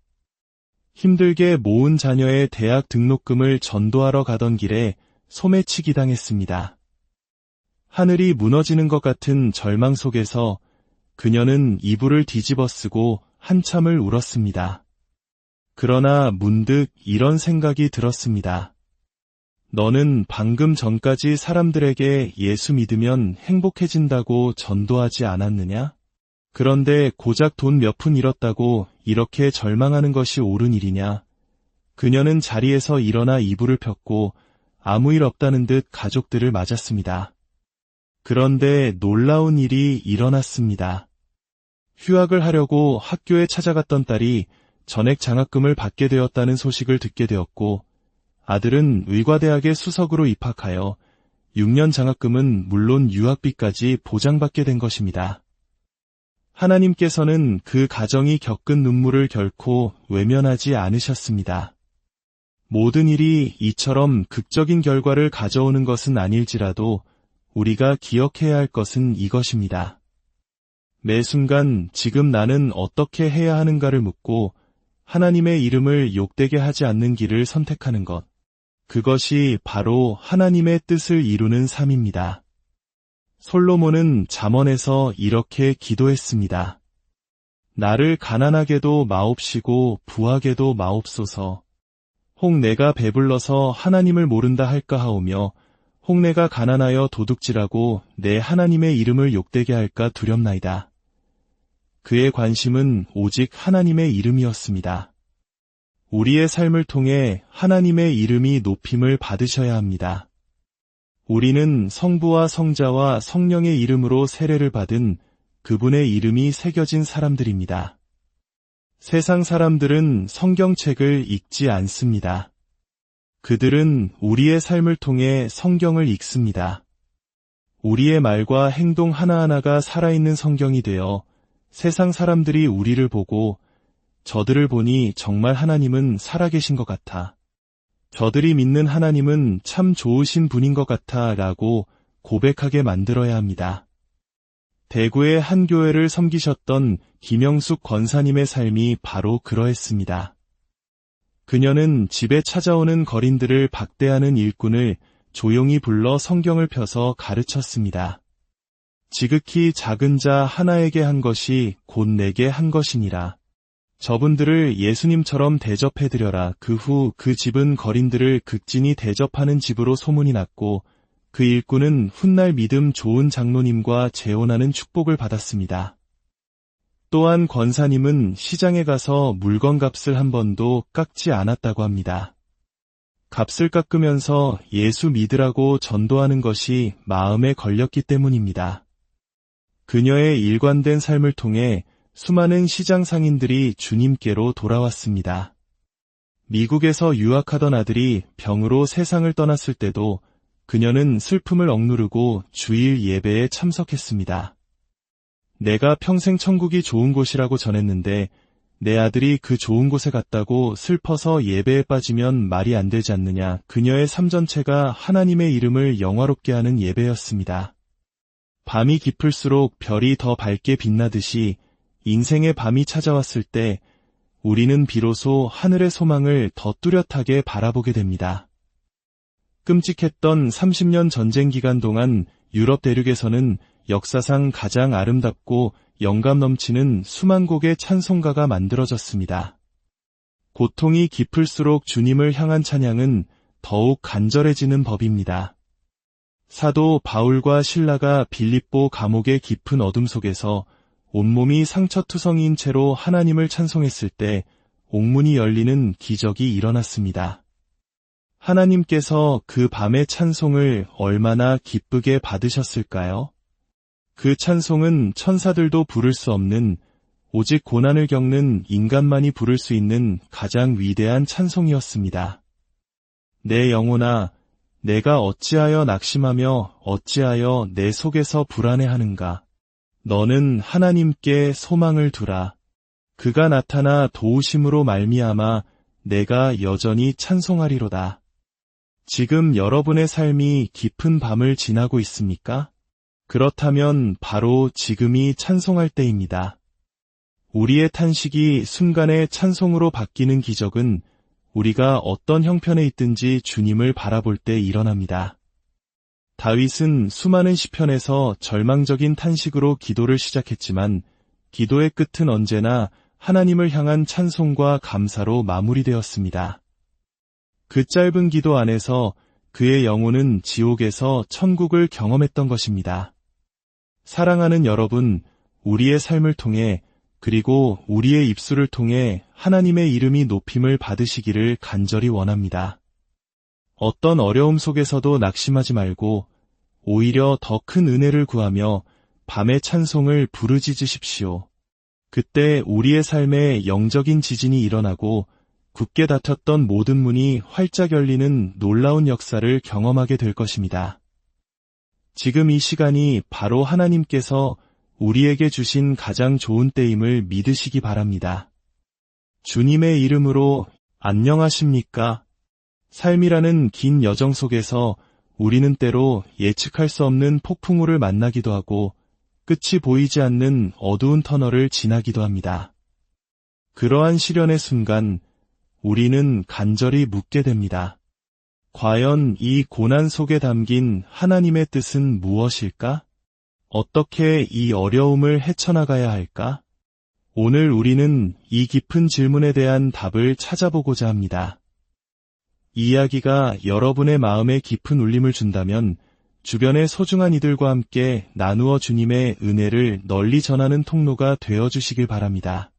힘들게 모은 자녀의 대학 등록금을 전도하러 가던 길에 소매치기 당했습니다. 하늘이 무너지는 것 같은 절망 속에서 그녀는 이불을 뒤집어 쓰고 한참을 울었습니다. 그러나 문득 이런 생각이 들었습니다. 너는 방금 전까지 사람들에게 예수 믿으면 행복해진다고 전도하지 않았느냐? 그런데 고작 돈 몇 푼 잃었다고 이렇게 절망하는 것이 옳은 일이냐? 그녀는 자리에서 일어나 이불을 폈고 아무 일 없다는 듯 가족들을 맞았습니다. 그런데 놀라운 일이 일어났습니다. 휴학을 하려고 학교에 찾아갔던 딸이 전액 장학금을 받게 되었다는 소식을 듣게 되었고, 아들은 의과대학에 수석으로 입학하여 6년 장학금은 물론 유학비까지 보장받게 된 것입니다. 하나님께서는 그 가정이 겪은 눈물을 결코 외면하지 않으셨습니다. 모든 일이 이처럼 극적인 결과를 가져오는 것은 아닐지라도 우리가 기억해야 할 것은 이것입니다. 매 순간 지금 나는 어떻게 해야 하는가를 묻고 하나님의 이름을 욕되게 하지 않는 길을 선택하는 것. 그것이 바로 하나님의 뜻을 이루는 삶입니다. 솔로몬은 잠언에서 이렇게 기도했습니다. 나를 가난하게도 마옵시고 부하게도 마옵소서. 혹 내가 배불러서 하나님을 모른다 할까 하오며 혹 내가 가난하여 도둑질하고 내 하나님의 이름을 욕되게 할까 두렵나이다. 그의 관심은 오직 하나님의 이름이었습니다. 우리의 삶을 통해 하나님의 이름이 높임을 받으셔야 합니다. 우리는 성부와 성자와 성령의 이름으로 세례를 받은 그분의 이름이 새겨진 사람들입니다. 세상 사람들은 성경책을 읽지 않습니다. 그들은 우리의 삶을 통해 성경을 읽습니다. 우리의 말과 행동 하나하나가 살아있는 성경이 되어 세상 사람들이 우리를 보고 저들을 보니 정말 하나님은 살아계신 것 같아. 저들이 믿는 하나님은 참 좋으신 분인 것 같아 라고 고백하게 만들어야 합니다. 대구의 한 교회를 섬기셨던 김영숙 권사님의 삶이 바로 그러했습니다. 그녀는 집에 찾아오는 거린들을 박대하는 일꾼을 조용히 불러 성경을 펴서 가르쳤습니다. 지극히 작은 자 하나에게 한 것이 곧 내게 한 것이니라. 저분들을 예수님처럼 대접해드려라. 그 후 그 집은 거린들을 극진히 대접하는 집으로 소문이 났고 그 일꾼은 훗날 믿음 좋은 장로님과 재혼하는 축복을 받았습니다. 또한 권사님은 시장에 가서 물건 값을 한 번도 깎지 않았다고 합니다. 값을 깎으면서 예수 믿으라고 전도하는 것이 마음에 걸렸기 때문입니다. 그녀의 일관된 삶을 통해 수많은 시장 상인들이 주님께로 돌아왔습니다. 미국에서 유학하던 아들이 병으로 세상을 떠났을 때도 그녀는 슬픔을 억누르고 주일 예배에 참석했습니다. 내가 평생 천국이 좋은 곳이라고 전했는데 내 아들이 그 좋은 곳에 갔다고 슬퍼서 예배에 빠지면 말이 안 되지 않느냐. 그녀의 삶 전체가 하나님의 이름을 영화롭게 하는 예배였습니다. 밤이 깊을수록 별이 더 밝게 빛나듯이 인생의 밤이 찾아왔을 때 우리는 비로소 하늘의 소망을 더 뚜렷하게 바라보게 됩니다. 끔찍했던 30년 전쟁 기간 동안 유럽 대륙에서는 역사상 가장 아름답고 영감 넘치는 수만 곡의 찬송가가 만들어졌습니다. 고통이 깊을수록 주님을 향한 찬양은 더욱 간절해지는 법입니다. 사도 바울과 실라가 빌립보 감옥의 깊은 어둠 속에서 온몸이 상처투성이인 채로 하나님을 찬송했을 때 옥문이 열리는 기적이 일어났습니다. 하나님께서 그 밤의 찬송을 얼마나 기쁘게 받으셨을까요? 그 찬송은 천사들도 부를 수 없는, 오직 고난을 겪는 인간만이 부를 수 있는 가장 위대한 찬송이었습니다. 내 영혼아, 내가 어찌하여 낙심하며 어찌하여 내 속에서 불안해하는가? 너는 하나님께 소망을 두라. 그가 나타나 도우심으로 말미암아 내가 여전히 찬송하리로다. 지금 여러분의 삶이 깊은 밤을 지나고 있습니까? 그렇다면 바로 지금이 찬송할 때입니다. 우리의 탄식이 순간의 찬송으로 바뀌는 기적은 우리가 어떤 형편에 있든지 주님을 바라볼 때 일어납니다. 다윗은 수많은 시편에서 절망적인 탄식으로 기도를 시작했지만 기도의 끝은 언제나 하나님을 향한 찬송과 감사로 마무리되었습니다. 그 짧은 기도 안에서 그의 영혼은 지옥에서 천국을 경험했던 것입니다. 사랑하는 여러분, 우리의 삶을 통해 그리고 우리의 입술을 통해 하나님의 이름이 높임을 받으시기를 간절히 원합니다. 어떤 어려움 속에서도 낙심하지 말고 오히려 더 큰 은혜를 구하며 밤의 찬송을 부르짖으십시오. 그때 우리의 삶에 영적인 지진이 일어나고 굳게 닫혔던 모든 문이 활짝 열리는 놀라운 역사를 경험하게 될 것입니다. 지금 이 시간이 바로 하나님께서 우리에게 주신 가장 좋은 때임을 믿으시기 바랍니다. 주님의 이름으로 안녕하십니까? 삶이라는 긴 여정 속에서 우리는 때로 예측할 수 없는 폭풍우를 만나기도 하고 끝이 보이지 않는 어두운 터널을 지나기도 합니다. 그러한 시련의 순간 우리는 간절히 묻게 됩니다. 과연 이 고난 속에 담긴 하나님의 뜻은 무엇일까? 어떻게 이 어려움을 헤쳐나가야 할까? 오늘 우리는 이 깊은 질문에 대한 답을 찾아보고자 합니다. 이 이야기가 여러분의 마음에 깊은 울림을 준다면 주변의 소중한 이들과 함께 나누어 주님의 은혜를 널리 전하는 통로가 되어주시길 바랍니다.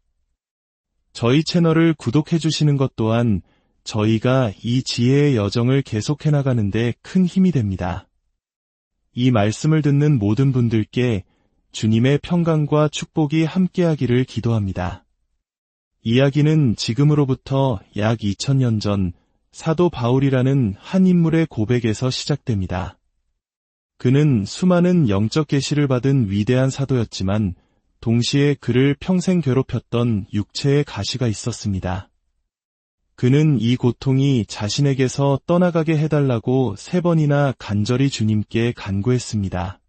저희 채널을 구독해 주시는 것 또한 저희가 이 지혜의 여정을 계속해 나가는데 큰 힘이 됩니다. 이 말씀을 듣는 모든 분들께 주님의 평강과 축복이 함께하기를 기도합니다. 이야기는 지금으로부터 약 2000년 전 사도 바울이라는 한 인물의 고백에서 시작됩니다. 그는 수많은 영적 계시를 받은 위대한 사도였지만 동시에 그를 평생 괴롭혔던 육체의 가시가 있었습니다. 그는 이 고통이 자신에게서 떠나가게 해달라고 3번이나 간절히 주님께 간구했습니다.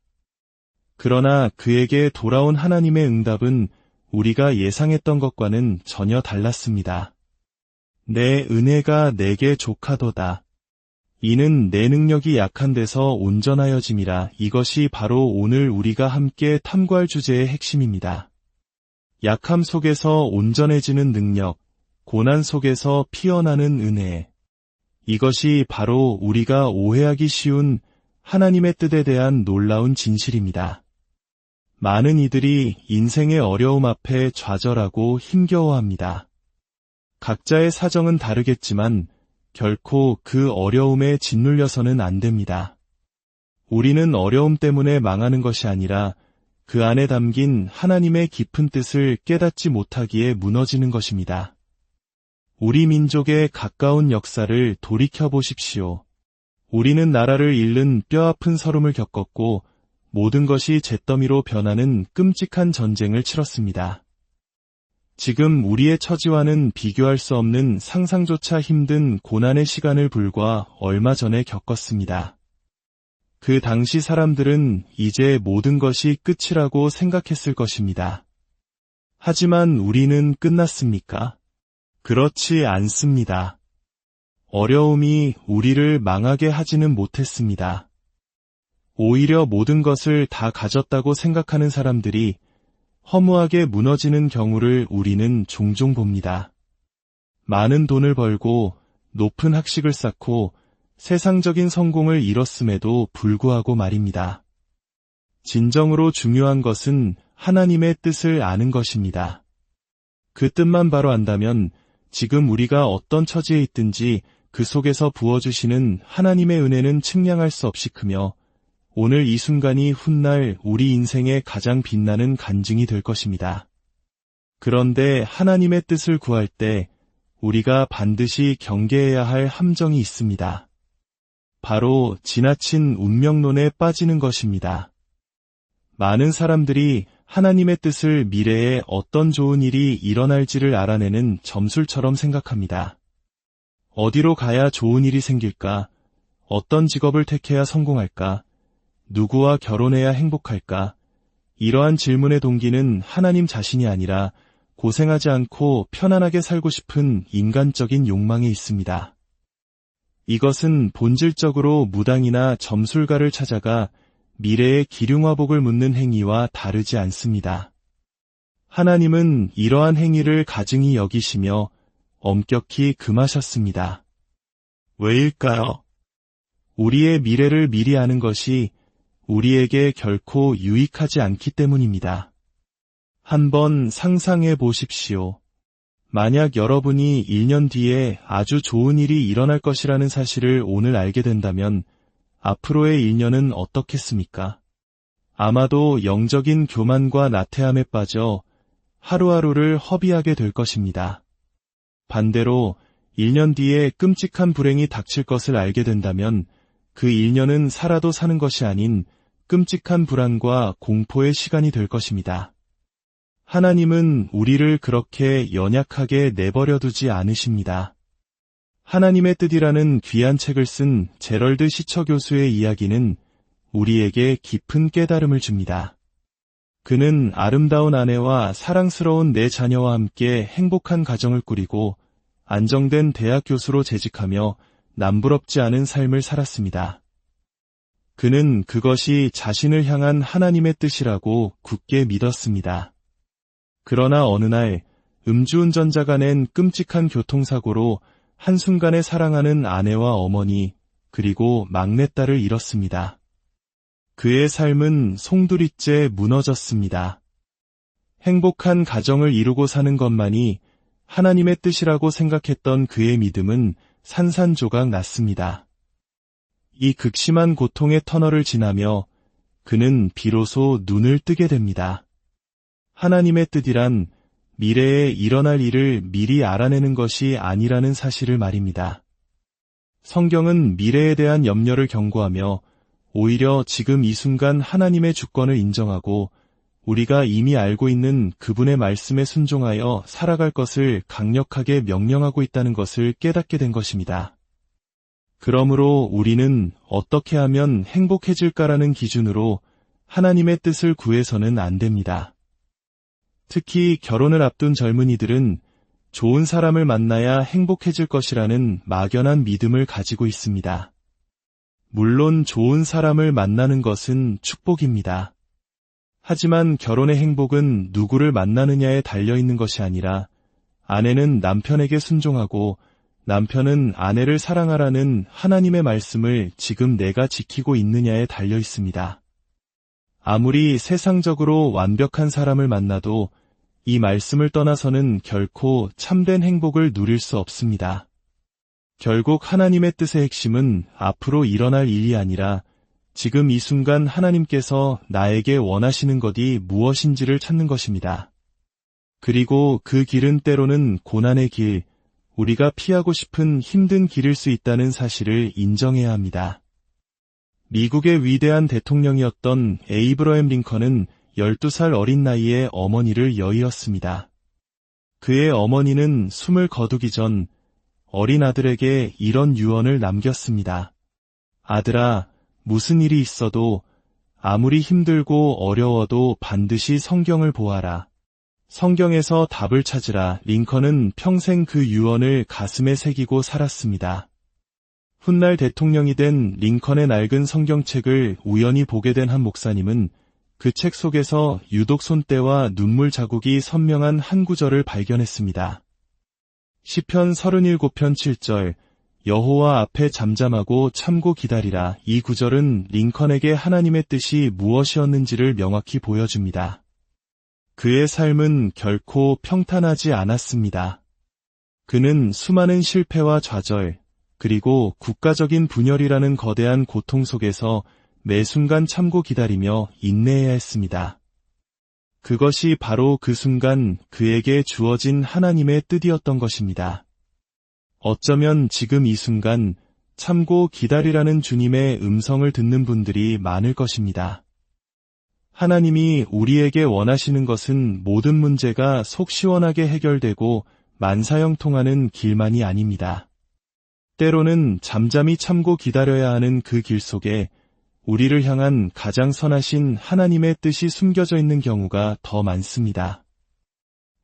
그러나 그에게 돌아온 하나님의 응답은 우리가 예상했던 것과는 전혀 달랐습니다. 내 은혜가 내게 족하도다. 이는 내 능력이 약한 데서 온전하여짐이라. 이것이 바로 오늘 우리가 함께 탐구할 주제의 핵심입니다. 약함 속에서 온전해지는 능력, 고난 속에서 피어나는 은혜. 이것이 바로 우리가 오해하기 쉬운 하나님의 뜻에 대한 놀라운 진실입니다. 많은 이들이 인생의 어려움 앞에 좌절하고 힘겨워합니다. 각자의 사정은 다르겠지만 결코 그 어려움에 짓눌려서는 안 됩니다. 우리는 어려움 때문에 망하는 것이 아니라 그 안에 담긴 하나님의 깊은 뜻을 깨닫지 못하기에 무너지는 것입니다. 우리 민족의 가까운 역사를 돌이켜보십시오. 우리는 나라를 잃는 뼈아픈 서름을 겪었고 모든 것이 잿더미로 변하는 끔찍한 전쟁을 치렀습니다. 지금 우리의 처지와는 비교할 수 없는 상상조차 힘든 고난의 시간을 불과 얼마 전에 겪었습니다. 그 당시 사람들은 이제 모든 것이 끝이라고 생각했을 것입니다. 하지만 우리는 끝났습니까? 그렇지 않습니다. 어려움이 우리를 망하게 하지는 못했습니다. 오히려 모든 것을 다 가졌다고 생각하는 사람들이 허무하게 무너지는 경우를 우리는 종종 봅니다. 많은 돈을 벌고 높은 학식을 쌓고 세상적인 성공을 이뤘음에도 불구하고 말입니다. 진정으로 중요한 것은 하나님의 뜻을 아는 것입니다. 그 뜻만 바로 안다면 지금 우리가 어떤 처지에 있든지 그 속에서 부어주시는 하나님의 은혜는 측량할 수 없이 크며 오늘 이 순간이 훗날 우리 인생의 가장 빛나는 간증이 될 것입니다. 그런데 하나님의 뜻을 구할 때 우리가 반드시 경계해야 할 함정이 있습니다. 바로 지나친 운명론에 빠지는 것입니다. 많은 사람들이 하나님의 뜻을 미래에 어떤 좋은 일이 일어날지를 알아내는 점술처럼 생각합니다. 어디로 가야 좋은 일이 생길까? 어떤 직업을 택해야 성공할까? 누구와 결혼해야 행복할까? 이러한 질문의 동기는 하나님 자신이 아니라 고생하지 않고 편안하게 살고 싶은 인간적인 욕망에 있습니다. 이것은 본질적으로 무당이나 점술가를 찾아가 미래의 기륭화복을 묻는 행위와 다르지 않습니다. 하나님은 이러한 행위를 가증히 여기시며 엄격히 금하셨습니다. 왜일까요? 우리의 미래를 미리 아는 것이 우리에게 결코 유익하지 않기 때문입니다. 한번 상상해 보십시오. 만약 여러분이 1년 뒤에 아주 좋은 일이 일어날 것이라는 사실을 오늘 알게 된다면 앞으로의 1년은 어떻겠습니까? 아마도 영적인 교만과 나태함에 빠져 하루하루를 허비하게 될 것입니다. 반대로 1년 뒤에 끔찍한 불행이 닥칠 것을 알게 된다면 그 1년은 살아도 사는 것이 아닌 끔찍한 불안과 공포의 시간이 될 것입니다. 하나님은 우리를 그렇게 연약하게 내버려 두지 않으십니다. 하나님의 뜻이라는 귀한 책을 쓴 제럴드 시처 교수의 이야기는 우리에게 깊은 깨달음을 줍니다. 그는 아름다운 아내와 사랑스러운 네 자녀와 함께 행복한 가정을 꾸리고 안정된 대학 교수로 재직하며 남부럽지 않은 삶을 살았습니다. 그는 그것이 자신을 향한 하나님의 뜻이라고 굳게 믿었습니다. 그러나 어느 날 음주운전자가 낸 끔찍한 교통사고로 한순간에 사랑하는 아내와 어머니 그리고 막내딸을 잃었습니다. 그의 삶은 송두리째 무너졌습니다. 행복한 가정을 이루고 사는 것만이 하나님의 뜻이라고 생각했던 그의 믿음은 산산조각 났습니다. 이 극심한 고통의 터널을 지나며 그는 비로소 눈을 뜨게 됩니다. 하나님의 뜻이란 미래에 일어날 일을 미리 알아내는 것이 아니라는 사실을 말입니다. 성경은 미래에 대한 염려를 경고하며 오히려 지금 이 순간 하나님의 주권을 인정하고 우리가 이미 알고 있는 그분의 말씀에 순종하여 살아갈 것을 강력하게 명령하고 있다는 것을 깨닫게 된 것입니다. 그러므로 우리는 어떻게 하면 행복해질까라는 기준으로 하나님의 뜻을 구해서는 안 됩니다. 특히 결혼을 앞둔 젊은이들은 좋은 사람을 만나야 행복해질 것이라는 막연한 믿음을 가지고 있습니다. 물론 좋은 사람을 만나는 것은 축복입니다. 하지만 결혼의 행복은 누구를 만나느냐에 달려있는 것이 아니라 아내는 남편에게 순종하고 남편은 아내를 사랑하라는 하나님의 말씀을 지금 내가 지키고 있느냐에 달려 있습니다. 아무리 세상적으로 완벽한 사람을 만나도 이 말씀을 떠나서는 결코 참된 행복을 누릴 수 없습니다. 결국 하나님의 뜻의 핵심은 앞으로 일어날 일이 아니라 지금 이 순간 하나님께서 나에게 원하시는 것이 무엇인지를 찾는 것입니다. 그리고 그 길은 때로는 고난의 길, 우리가 피하고 싶은 힘든 길일 수 있다는 사실을 인정해야 합니다. 미국의 위대한 대통령이었던 에이브러햄 링컨은 12살 어린 나이에 어머니를 여의었습니다. 그의 어머니는 숨을 거두기 전 어린 아들에게 이런 유언을 남겼습니다. 아들아, 무슨 일이 있어도 아무리 힘들고 어려워도 반드시 성경을 보아라. 성경에서 답을 찾으라. 링컨은 평생 그 유언을 가슴에 새기고 살았습니다. 훗날 대통령이 된 링컨의 낡은 성경책을 우연히 보게 된 한 목사님은 그 책 속에서 유독 손때와 눈물 자국이 선명한 한 구절을 발견했습니다. 시편 37편 7절, 여호와 앞에 잠잠하고 참고 기다리라. 이 구절은 링컨에게 하나님의 뜻이 무엇이었는지를 명확히 보여줍니다. 그의 삶은 결코 평탄하지 않았습니다. 그는 수많은 실패와 좌절, 그리고 국가적인 분열이라는 거대한 고통 속에서 매 순간 참고 기다리며 인내해야 했습니다. 그것이 바로 그 순간 그에게 주어진 하나님의 뜻이었던 것입니다. 어쩌면 지금 이 순간 참고 기다리라는 주님의 음성을 듣는 분들이 많을 것입니다. 하나님이 우리에게 원하시는 것은 모든 문제가 속 시원하게 해결되고 만사형통하는 길만이 아닙니다. 때로는 잠잠히 참고 기다려야 하는 그 길 속에 우리를 향한 가장 선하신 하나님의 뜻이 숨겨져 있는 경우가 더 많습니다.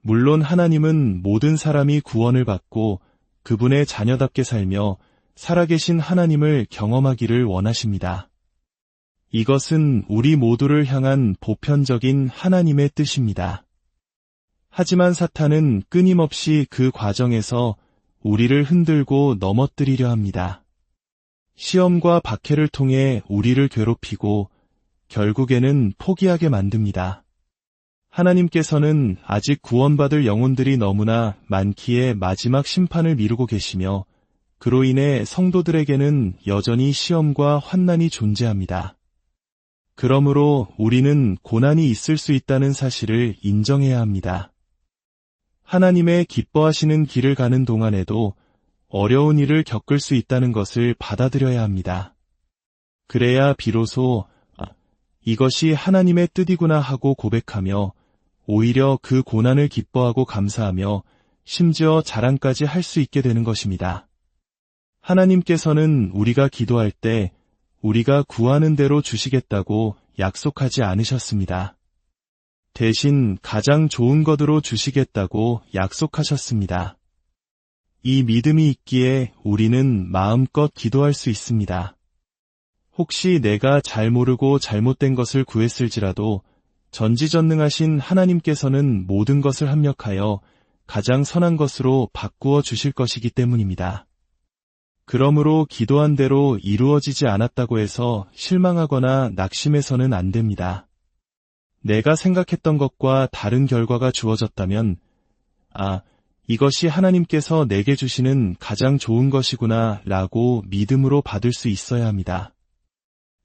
물론 하나님은 모든 사람이 구원을 받고 그분의 자녀답게 살며 살아계신 하나님을 경험하기를 원하십니다. 이것은 우리 모두를 향한 보편적인 하나님의 뜻입니다. 하지만 사탄은 끊임없이 그 과정에서 우리를 흔들고 넘어뜨리려 합니다. 시험과 박해를 통해 우리를 괴롭히고 결국에는 포기하게 만듭니다. 하나님께서는 아직 구원받을 영혼들이 너무나 많기에 마지막 심판을 미루고 계시며 그로 인해 성도들에게는 여전히 시험과 환난이 존재합니다. 그러므로 우리는 고난이 있을 수 있다는 사실을 인정해야 합니다. 하나님의 기뻐하시는 길을 가는 동안에도 어려운 일을 겪을 수 있다는 것을 받아들여야 합니다. 그래야 비로소 이것이 하나님의 뜻이구나 하고 고백하며 오히려 그 고난을 기뻐하고 감사하며 심지어 자랑까지 할 수 있게 되는 것입니다. 하나님께서는 우리가 기도할 때 우리가 구하는 대로 주시겠다고 약속하지 않으셨습니다. 대신 가장 좋은 것으로 주시겠다고 약속하셨습니다. 이 믿음이 있기에 우리는 마음껏 기도할 수 있습니다. 혹시 내가 잘 모르고 잘못된 것을 구했을지라도 전지전능하신 하나님께서는 모든 것을 합력하여 가장 선한 것으로 바꾸어 주실 것이기 때문입니다. 그러므로 기도한 대로 이루어지지 않았다고 해서 실망하거나 낙심해서는 안 됩니다. 내가 생각했던 것과 다른 결과가 주어졌다면, 이것이 하나님께서 내게 주시는 가장 좋은 것이구나 라고 믿음으로 받을 수 있어야 합니다.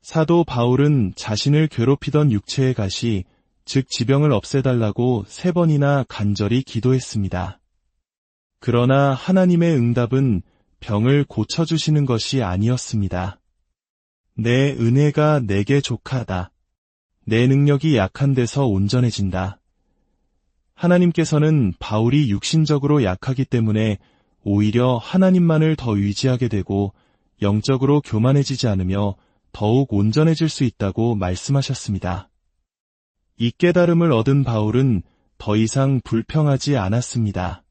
사도 바울은 자신을 괴롭히던 육체의 가시, 즉 지병을 없애달라고 3번이나 간절히 기도했습니다. 그러나 하나님의 응답은 병을 고쳐주시는 것이 아니었습니다. 내 은혜가 내게 족하다. 내 능력이 약한 데서 온전해진다. 하나님께서는 바울이 육신적으로 약하기 때문에 오히려 하나님만을 더 의지하게 되고 영적으로 교만해지지 않으며 더욱 온전해질 수 있다고 말씀하셨습니다. 이 깨달음을 얻은 바울은 더 이상 불평하지 않았습니다.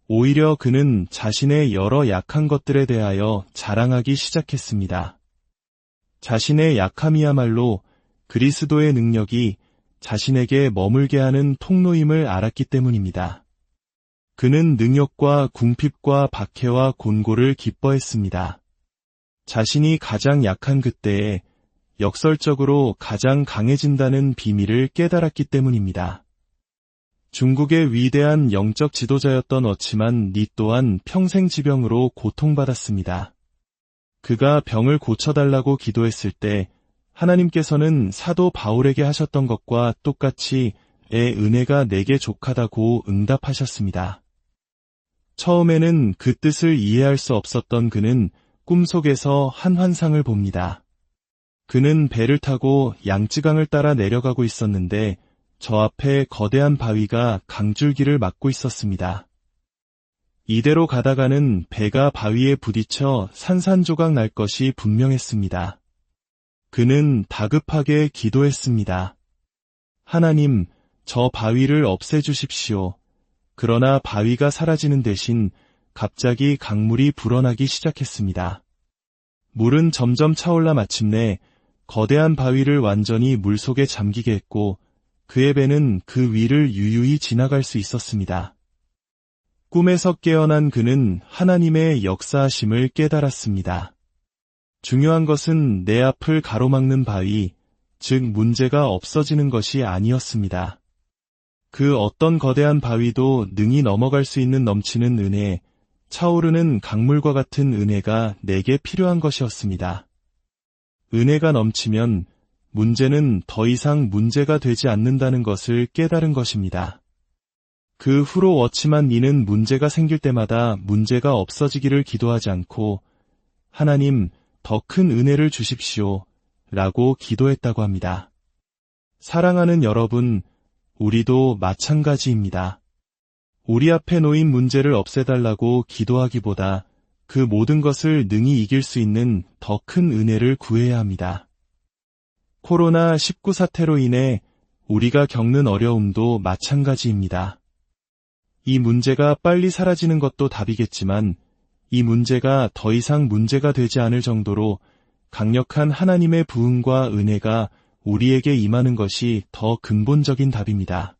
오히려 그는 자신의 여러 약한 것들에 대하여 자랑하기 시작했습니다. 자신의 약함이야말로 그리스도의 능력이 자신에게 머물게 하는 통로임을 알았기 때문입니다. 그는 능욕과 궁핍과 박해와 곤고를 기뻐했습니다. 자신이 가장 약한 그때에 역설적으로 가장 강해진다는 비밀을 깨달았기 때문입니다. 중국의 위대한 영적 지도자였던 어치만 니 또한 평생 지병으로 고통받았습니다. 그가 병을 고쳐달라고 기도했을 때 하나님께서는 사도 바울에게 하셨던 것과 똑같이 내 은혜가 내게 족하다고 응답하셨습니다. 처음에는 그 뜻을 이해할 수 없었던 그는 꿈속에서 한 환상을 봅니다. 그는 배를 타고 양쯔강을 따라 내려가고 있었는데 저 앞에 거대한 바위가 강줄기를 막고 있었습니다. 이대로 가다가는 배가 바위에 부딪혀 산산조각 날 것이 분명했습니다. 그는 다급하게 기도했습니다. 하나님, 저 바위를 없애주십시오. 그러나 바위가 사라지는 대신 갑자기 강물이 불어나기 시작했습니다. 물은 점점 차올라 마침내 거대한 바위를 완전히 물속에 잠기게 했고 그의 배는 그 위를 유유히 지나갈 수 있었습니다. 꿈에서 깨어난 그는 하나님의 역사하심을 깨달았습니다. 중요한 것은 내 앞을 가로막는 바위, 즉 문제가 없어지는 것이 아니었습니다. 그 어떤 거대한 바위도 능히 넘어갈 수 있는 넘치는 은혜, 차오르는 강물과 같은 은혜가 내게 필요한 것이었습니다. 은혜가 넘치면 문제는 더 이상 문제가 되지 않는다는 것을 깨달은 것입니다. 그 후로 워치만 니는 문제가 생길 때마다 문제가 없어지기를 기도하지 않고 하나님, 더 큰 은혜를 주십시오 라고 기도했다고 합니다. 사랑하는 여러분, 우리도 마찬가지입니다. 우리 앞에 놓인 문제를 없애달라고 기도하기보다 그 모든 것을 능히 이길 수 있는 더 큰 은혜를 구해야 합니다. 코로나19 사태로 인해 우리가 겪는 어려움도 마찬가지입니다. 이 문제가 빨리 사라지는 것도 답이겠지만 이 문제가 더 이상 문제가 되지 않을 정도로 강력한 하나님의 부흥과 은혜가 우리에게 임하는 것이 더 근본적인 답입니다.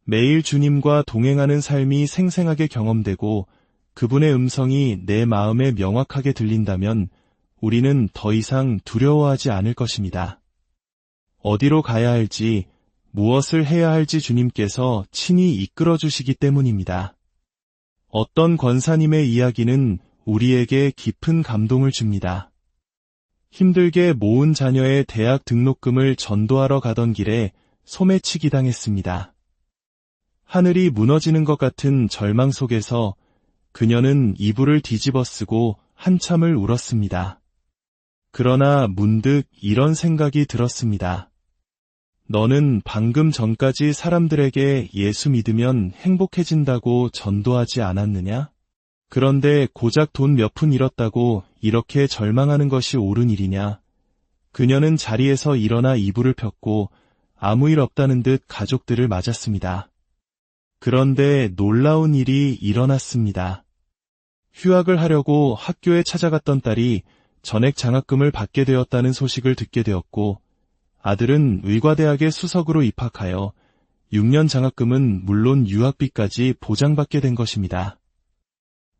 매일 주님과 동행하는 삶이 생생하게 경험되고 그분의 음성이 내 마음에 명확하게 들린다면 우리는 더 이상 두려워하지 않을 것입니다. 어디로 가야 할지, 무엇을 해야 할지 주님께서 친히 이끌어 주시기 때문입니다. 어떤 권사님의 이야기는 우리에게 깊은 감동을 줍니다. 힘들게 모은 자녀의 대학 등록금을 전도하러 가던 길에 소매치기 당했습니다. 하늘이 무너지는 것 같은 절망 속에서 그녀는 이불을 뒤집어 쓰고 한참을 울었습니다. 그러나 문득 이런 생각이 들었습니다. 너는 방금 전까지 사람들에게 예수 믿으면 행복해진다고 전도하지 않았느냐? 그런데 고작 돈 몇 푼 잃었다고 이렇게 절망하는 것이 옳은 일이냐? 그녀는 자리에서 일어나 이불을 폈고 아무 일 없다는 듯 가족들을 맞았습니다. 그런데 놀라운 일이 일어났습니다. 휴학을 하려고 학교에 찾아갔던 딸이 전액 장학금을 받게 되었다는 소식을 듣게 되었고 아들은 의과대학에 수석으로 입학하여 6년 장학금은 물론 유학비까지 보장받게 된 것입니다.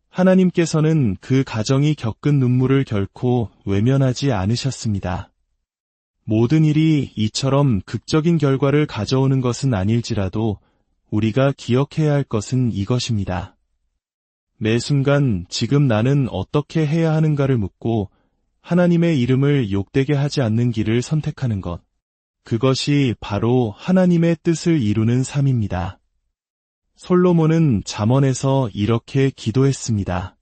하나님께서는 그 가정이 겪은 눈물을 결코 외면하지 않으셨습니다. 모든 일이 이처럼 극적인 결과를 가져오는 것은 아닐지라도 우리가 기억해야 할 것은 이것입니다. 매 순간 지금 나는 어떻게 해야 하는가를 묻고 하나님의 이름을 욕되게 하지 않는 길을 선택하는 것. 그것이 바로 하나님의 뜻을 이루는 삶입니다. 솔로몬은 잠언에서 이렇게 기도했습니다.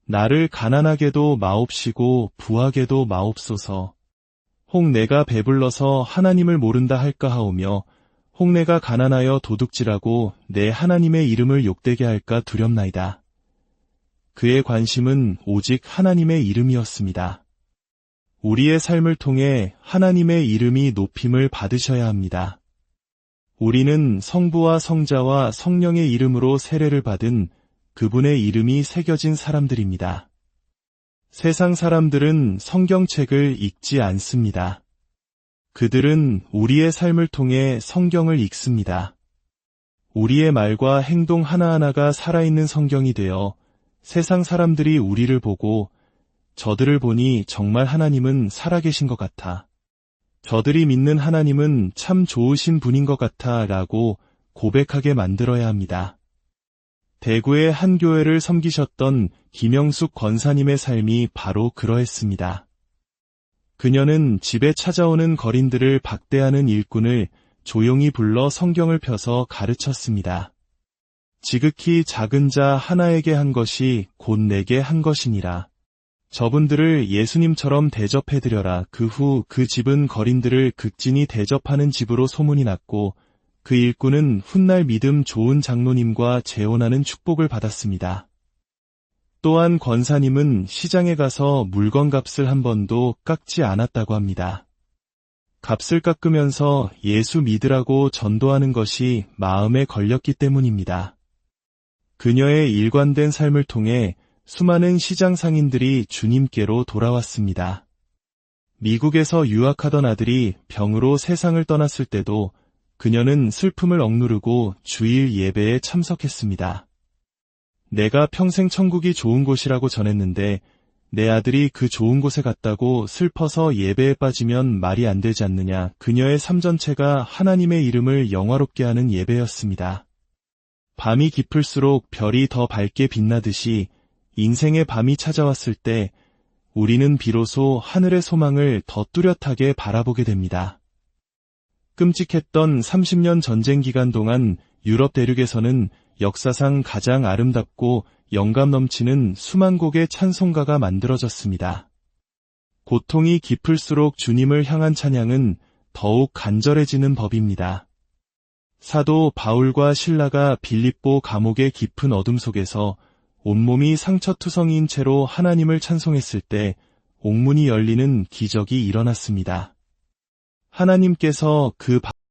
나를 가난하게도 마옵시고 부하게도 마옵소서. 혹 내가 배불러서 하나님을 모른다 할까 하오며 혹 내가 가난하여 도둑질하고 내 하나님의 이름을 욕되게 할까 두렵나이다. 그의 관심은 오직 하나님의 이름이었습니다. 우리의 삶을 통해 하나님의 이름이 높임을 받으셔야 합니다. 우리는 성부와 성자와 성령의 이름으로 세례를 받은 그분의 이름이 새겨진 사람들입니다. 세상 사람들은 성경책을 읽지 않습니다. 그들은 우리의 삶을 통해 성경을 읽습니다. 우리의 말과 행동 하나하나가 살아있는 성경이 되어 세상 사람들이 우리를 보고 저들을 보니 정말 하나님은 살아계신 것 같아. 저들이 믿는 하나님은 참 좋으신 분인 것 같아 라고 고백하게 만들어야 합니다. 대구의 한 교회를 섬기셨던 김영숙 권사님의 삶이 바로 그러했습니다. 그녀는 집에 찾아오는 거린들을 박대하는 일꾼을 조용히 불러 성경을 펴서 가르쳤습니다. 지극히 작은 자 하나에게 한 것이 곧 내게 한 것이니라. 저분들을 예수님처럼 대접해드려라. 그 후 그 집은 거린들을 극진히 대접하는 집으로 소문이 났고 그 일꾼은 훗날 믿음 좋은 장로님과 재혼하는 축복을 받았습니다. 또한 권사님은 시장에 가서 물건값을 한 번도 깎지 않았다고 합니다. 값을 깎으면서 예수 믿으라고 전도하는 것이 마음에 걸렸기 때문입니다. 그녀의 일관된 삶을 통해 수많은 시장 상인들이 주님께로 돌아왔습니다. 미국에서 유학하던 아들이 병으로 세상을 떠났을 때도 그녀는 슬픔을 억누르고 주일 예배에 참석했습니다. 내가 평생 천국이 좋은 곳이라고 전했는데 내 아들이 그 좋은 곳에 갔다고 슬퍼서 예배에 빠지면 말이 안 되지 않느냐. 그녀의 삶 전체가 하나님의 이름을 영화롭게 하는 예배였습니다. 밤이 깊을수록 별이 더 밝게 빛나듯이 인생의 밤이 찾아왔을 때 우리는 비로소 하늘의 소망을 더 뚜렷하게 바라보게 됩니다. 끔찍했던 30년 전쟁 기간 동안 유럽 대륙에서는 역사상 가장 아름답고 영감 넘치는 수만 곡의 찬송가가 만들어졌습니다. 고통이 깊을수록 주님을 향한 찬양은 더욱 간절해지는 법입니다. 사도 바울과 실라가 빌립보 감옥의 깊은 어둠 속에서 온몸이 상처투성이인 채로 하나님을 찬송했을 때 옥문이 열리는 기적이 일어났습니다. 하나님께서 그